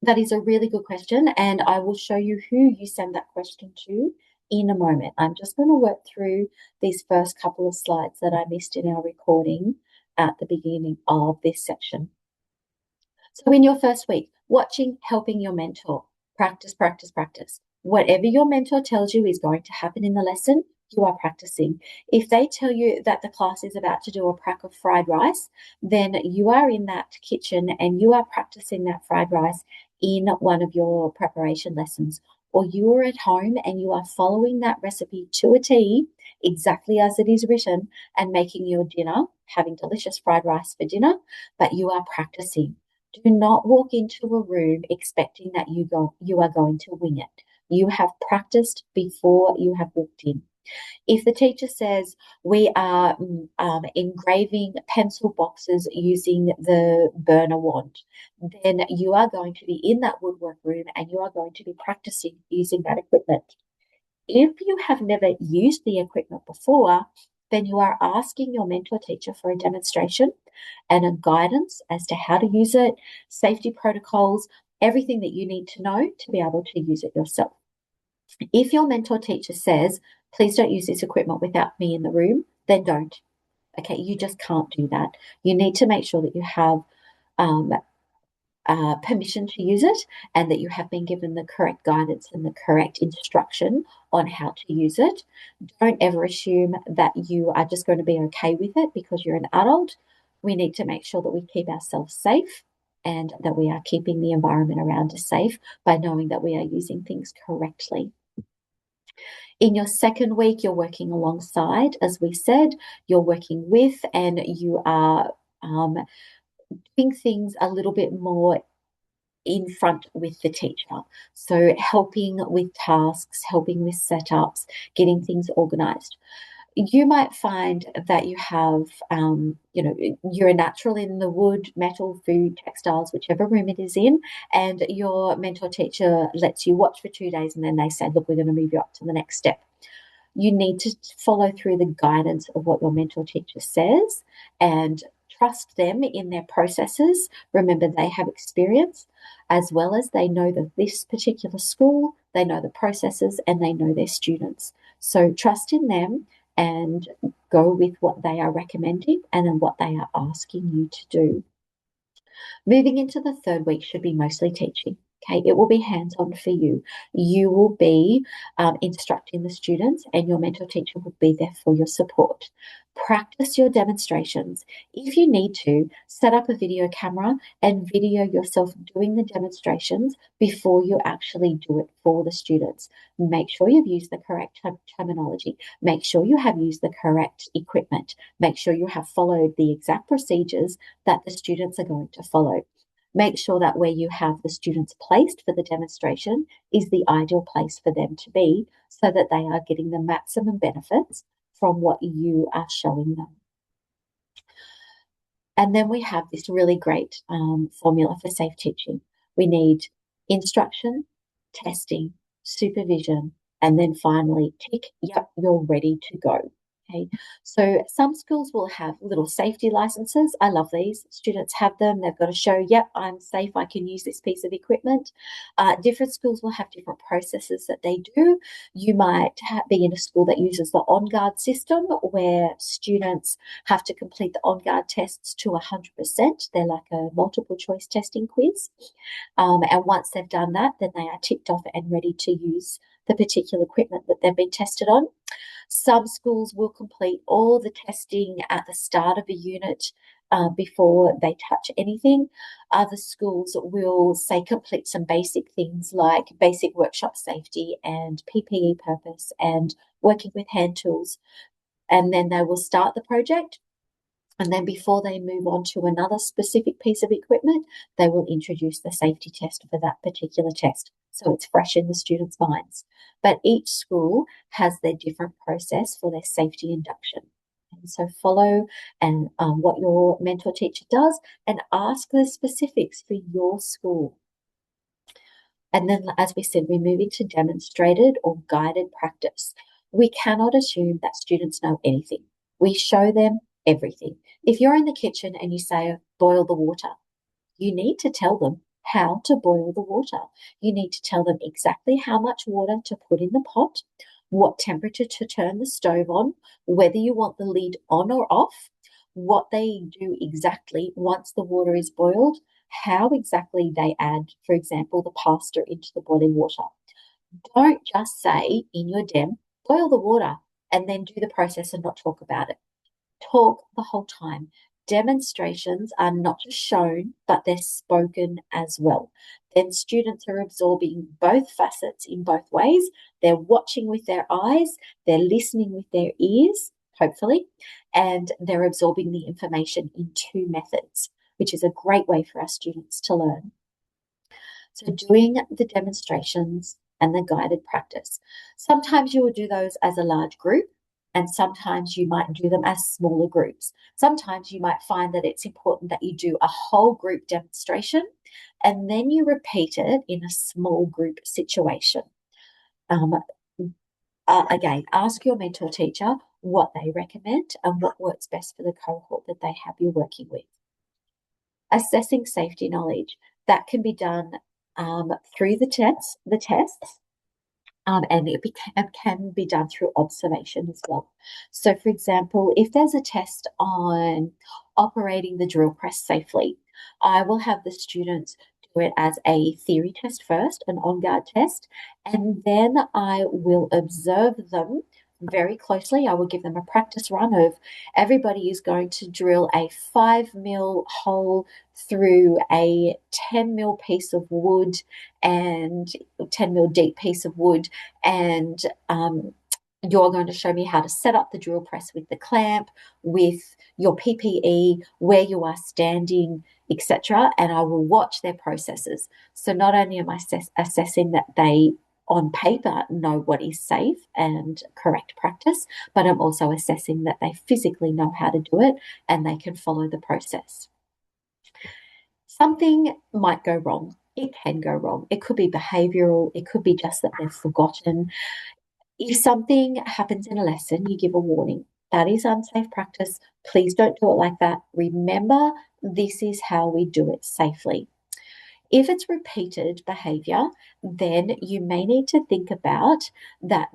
That is a really good question, and I will show you who you send that question to in a moment. I'm just going to work through these first couple of slides that I missed in our recording at the beginning of this section. So in your first week, watching, helping your mentor, practice, practice, practice. Whatever your mentor tells you is going to happen in the lesson, you are practicing. If they tell you that the class is about to do a prac of fried rice, then you are in that kitchen and you are practicing that fried rice in one of your preparation lessons. Or you are at home and you are following that recipe to a T, exactly as it is written, and making your dinner, having delicious fried rice for dinner, but you are practicing. Do not walk into a room expecting that you are going to wing it. You have practiced before you have walked in. If the teacher says we are engraving pencil boxes using the burner wand, then you are going to be in that woodwork room and you are going to be practicing using that equipment. If you have never used the equipment before, then you are asking your mentor teacher for a demonstration and a guidance as to how to use it, safety protocols, everything that you need to know to be able to use it yourself. If your mentor teacher says, please don't use this equipment without me in the room, then don't. Okay, you just can't do that. You need to make sure that you have um, permission to use it and that you have been given the correct guidance and the correct instruction on how to use it. Don't ever assume that you are just going to be okay with it because you're an adult. We need to make sure that we keep ourselves safe and that we are keeping the environment around us safe by knowing that we are using things correctly. In your second week, you're working alongside, as we said, you're working with, and you are doing things a little bit more in front with the teacher. So helping with tasks, helping with setups, getting things organized. You might find that you have, you're a natural in the wood, metal, food, textiles, whichever room it is in, and your mentor teacher lets you watch for 2 days and then they say, look, we're going to move you up to the next step. You need to follow through the guidance of what your mentor teacher says and trust them in their processes. Remember, they have experience as well as they know that this particular school, they know the processes and they know their students. So trust in them and go with what they are recommending and then what they are asking you to do. Moving into the third week should be mostly teaching. Okay, it will be hands-on for you. You will be instructing the students, and your mentor teacher will be there for your support. Practice your demonstrations. If you need to, set up a video camera and video yourself doing the demonstrations before you actually do it for the students. Make sure you've used the correct terminology. Make sure you have used the correct equipment. Make sure you have followed the exact procedures that the students are going to follow. Make sure that where you have the students placed for the demonstration is the ideal place for them to be so that they are getting the maximum benefits from what you are showing them. And then we have this really great formula for safe teaching. We need instruction, testing, supervision, and then finally tick, yep, you're ready to go. Okay, so some schools will have little safety licenses. I love these. Students have them. They've got to show, yep, I'm safe. I can use this piece of equipment. Different schools will have different processes that they do. You might be in a school that uses the on-guard system where students have to complete the on-guard tests to 100%. They're like a multiple choice testing quiz. And once they've done that, then they are ticked off and ready to use the particular equipment that they've been tested on. Some schools will complete all the testing at the start of a unit before they touch anything. Other schools will say complete some basic things like basic workshop safety and PPE purpose and working with hand tools. And then they will start the project. And then before they move on to another specific piece of equipment, they will introduce the safety test for that particular test. So it's fresh in the students' minds. But each school has their different process for their safety induction. And so follow and what your mentor teacher does and ask the specifics for your school. And then, as we said, we move into demonstrated or guided practice. We cannot assume that students know anything. We show them everything. If you're in the kitchen and you say, boil the water, you need to tell them how to boil the water. You need to tell them exactly how much water to put in the pot, what temperature to turn the stove on, whether you want the lid on or off, what they do exactly once the water is boiled, how exactly they add, for example, the pasta into the boiling water. Don't just say in your dem, boil the water, and then do the process and not talk about it. Talk the whole time. Demonstrations are not just shown, but they're spoken as well. Then students are absorbing both facets in both ways. They're watching with their eyes, they're listening with their ears, hopefully, and they're absorbing the information in two methods, which is a great way for our students to learn. So doing the demonstrations and the guided practice. Sometimes you will do those as a large group, and sometimes you might do them as smaller groups. Sometimes you might find that it's important that you do a whole group demonstration and then you repeat it in a small group situation. Um, again, ask your mentor teacher what they recommend and what works best for the cohort that they have you working with. Assessing safety knowledge. That can be done through the tests, and it can be done through observation as well. So, for example, if there's a test on operating the drill press safely, I will have the students do it as a theory test first, an on-guard test, and then I will observe them very closely. I will give them a practice run of everybody is going to drill a 5 mil hole through a 10 mil piece of wood and 10 mil deep piece of wood, and you're going to show me how to set up the drill press with the clamp, with your PPE, where you are standing, etc. And I will watch their processes. So not only am I assessing that they on paper know what is safe and correct practice, but I'm also assessing that they physically know how to do it and they can follow the process. Something might go wrong. It can go wrong. It could be behavioral. It could be just that they've forgotten. If something happens in a lesson, you give a warning. That is unsafe practice. Please don't do it like that. Remember, this is how we do it safely. If it's repeated behavior, then you may need to think about that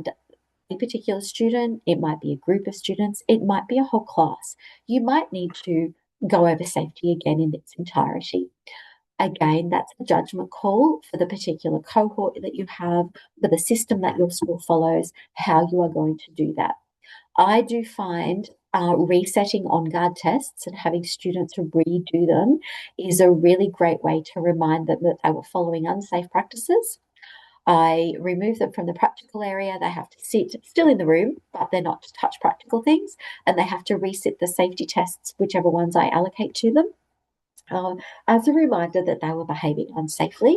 a particular student, it might be a group of students, it might be a whole class. You might need to go over safety again in its entirety. Again, that's a judgment call for the particular cohort that you have, for the system that your school follows, how you are going to do that. I do find resetting on-guard tests and having students redo them is a really great way to remind them that they were following unsafe practices. I remove them from the practical area. They have to sit still in the room, but they're not to touch practical things, and they have to resit the safety tests, whichever ones I allocate to them, as a reminder that they were behaving unsafely.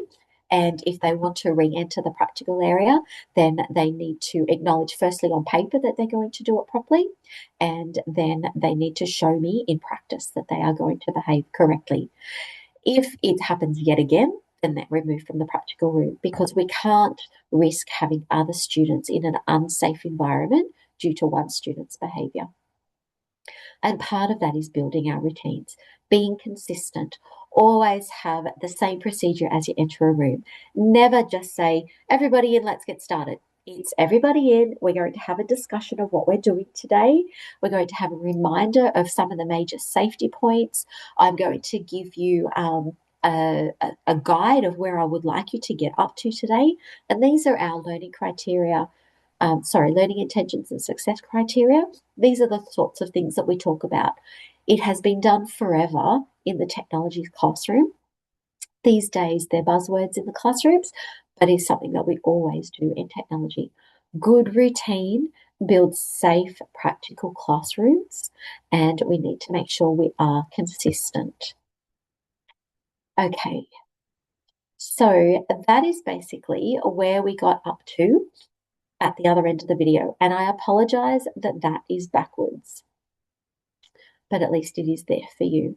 And if they want to re-enter the practical area, then they need to acknowledge firstly on paper that they're going to do it properly, and then they need to show me in practice that they are going to behave correctly. If it happens yet again, then they're removed from the practical room, because we can't risk having other students in an unsafe environment due to one student's behaviour. And part of that is building our routines, being consistent, always have the same procedure as you enter a room. Never just say, everybody in, let's get started. It's everybody in. We're going to have a discussion of what we're doing today. We're going to have a reminder of some of the major safety points. I'm going to give you a guide of where I would like you to get up to today. And these are our learning criteria. Learning intentions and success criteria. These are the sorts of things that we talk about. It has been done forever in the technology classroom. These days, they're buzzwords in the classrooms, but it's something that we always do in technology. Good routine builds safe, practical classrooms, and we need to make sure we are consistent. Okay, so that is basically where we got up to at the other end of the video. And I apologize that that is backwards, but at least it is there for you.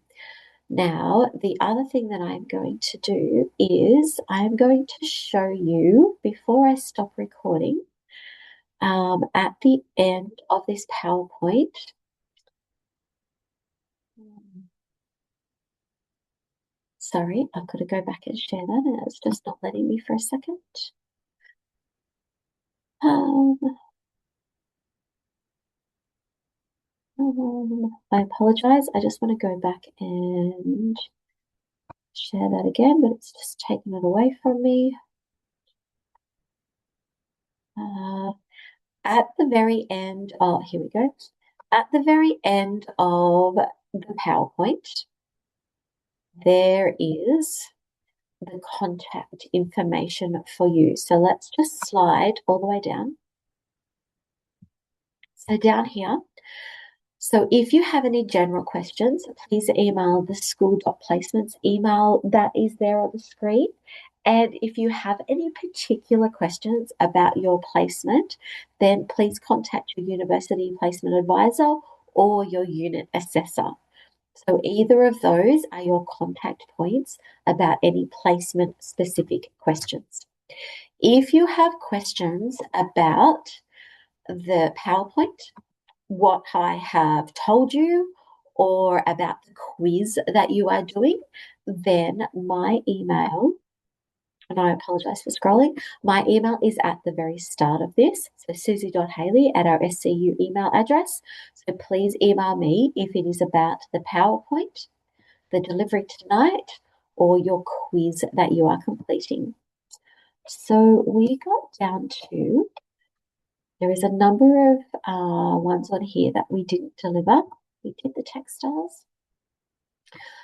Now, the other thing that I'm going to do is I'm going to show you, before I stop recording, at the end of this PowerPoint, sorry, I've got to go back and share that, and it's just not letting me for a second. I apologize. I just want to go back and share that again, but it's just taken it away from me. At the very end, oh, here we go. At the very end of the PowerPoint, there is the contact information for you. So let's just slide all the way down. So down here, so if you have any general questions, please email the school.placements email that is there on the screen. And if you have any particular questions about your placement, then please contact your university placement advisor or your unit assessor. So either of those are your contact points about any placement specific questions. If you have questions about the PowerPoint, what I have told you, or about the quiz that you are doing, then my email, and I apologize for scrolling, my email is at the very start of this. So susie.haley at our SCU email address. So please email me if it is about the PowerPoint, the delivery tonight, or your quiz that you are completing. So we got down to, there is a number of ones on here that we didn't deliver. We did the textiles.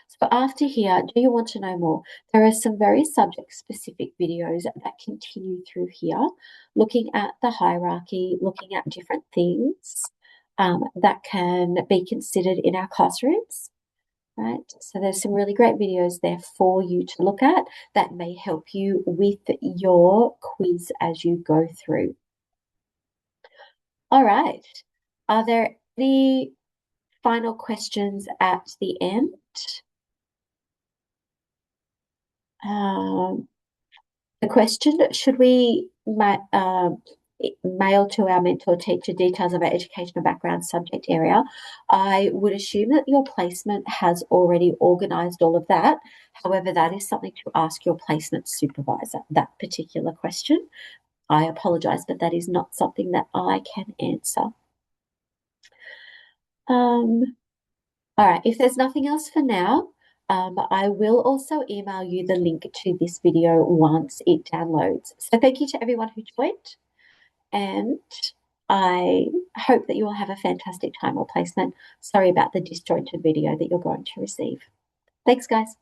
So after here, do you want to know more? There are some very subject-specific videos that continue through here, looking at the hierarchy, looking at different things that can be considered in our classrooms, right? So there's some really great videos there for you to look at that may help you with your quiz as you go through. All right. Are there any final questions at the end? The question, should we mail to our mentor teacher details of our educational background subject area? I would assume that your placement has already organised all of that. However, that is something to ask your placement supervisor, that particular question. I apologise, but that is not something that I can answer. All right, if there's nothing else for now, I will also email you the link to this video once it downloads. So thank you to everyone who joined, and I hope that you will have a fantastic time or placement. Sorry about the disjointed video that you're going to receive. Thanks, guys.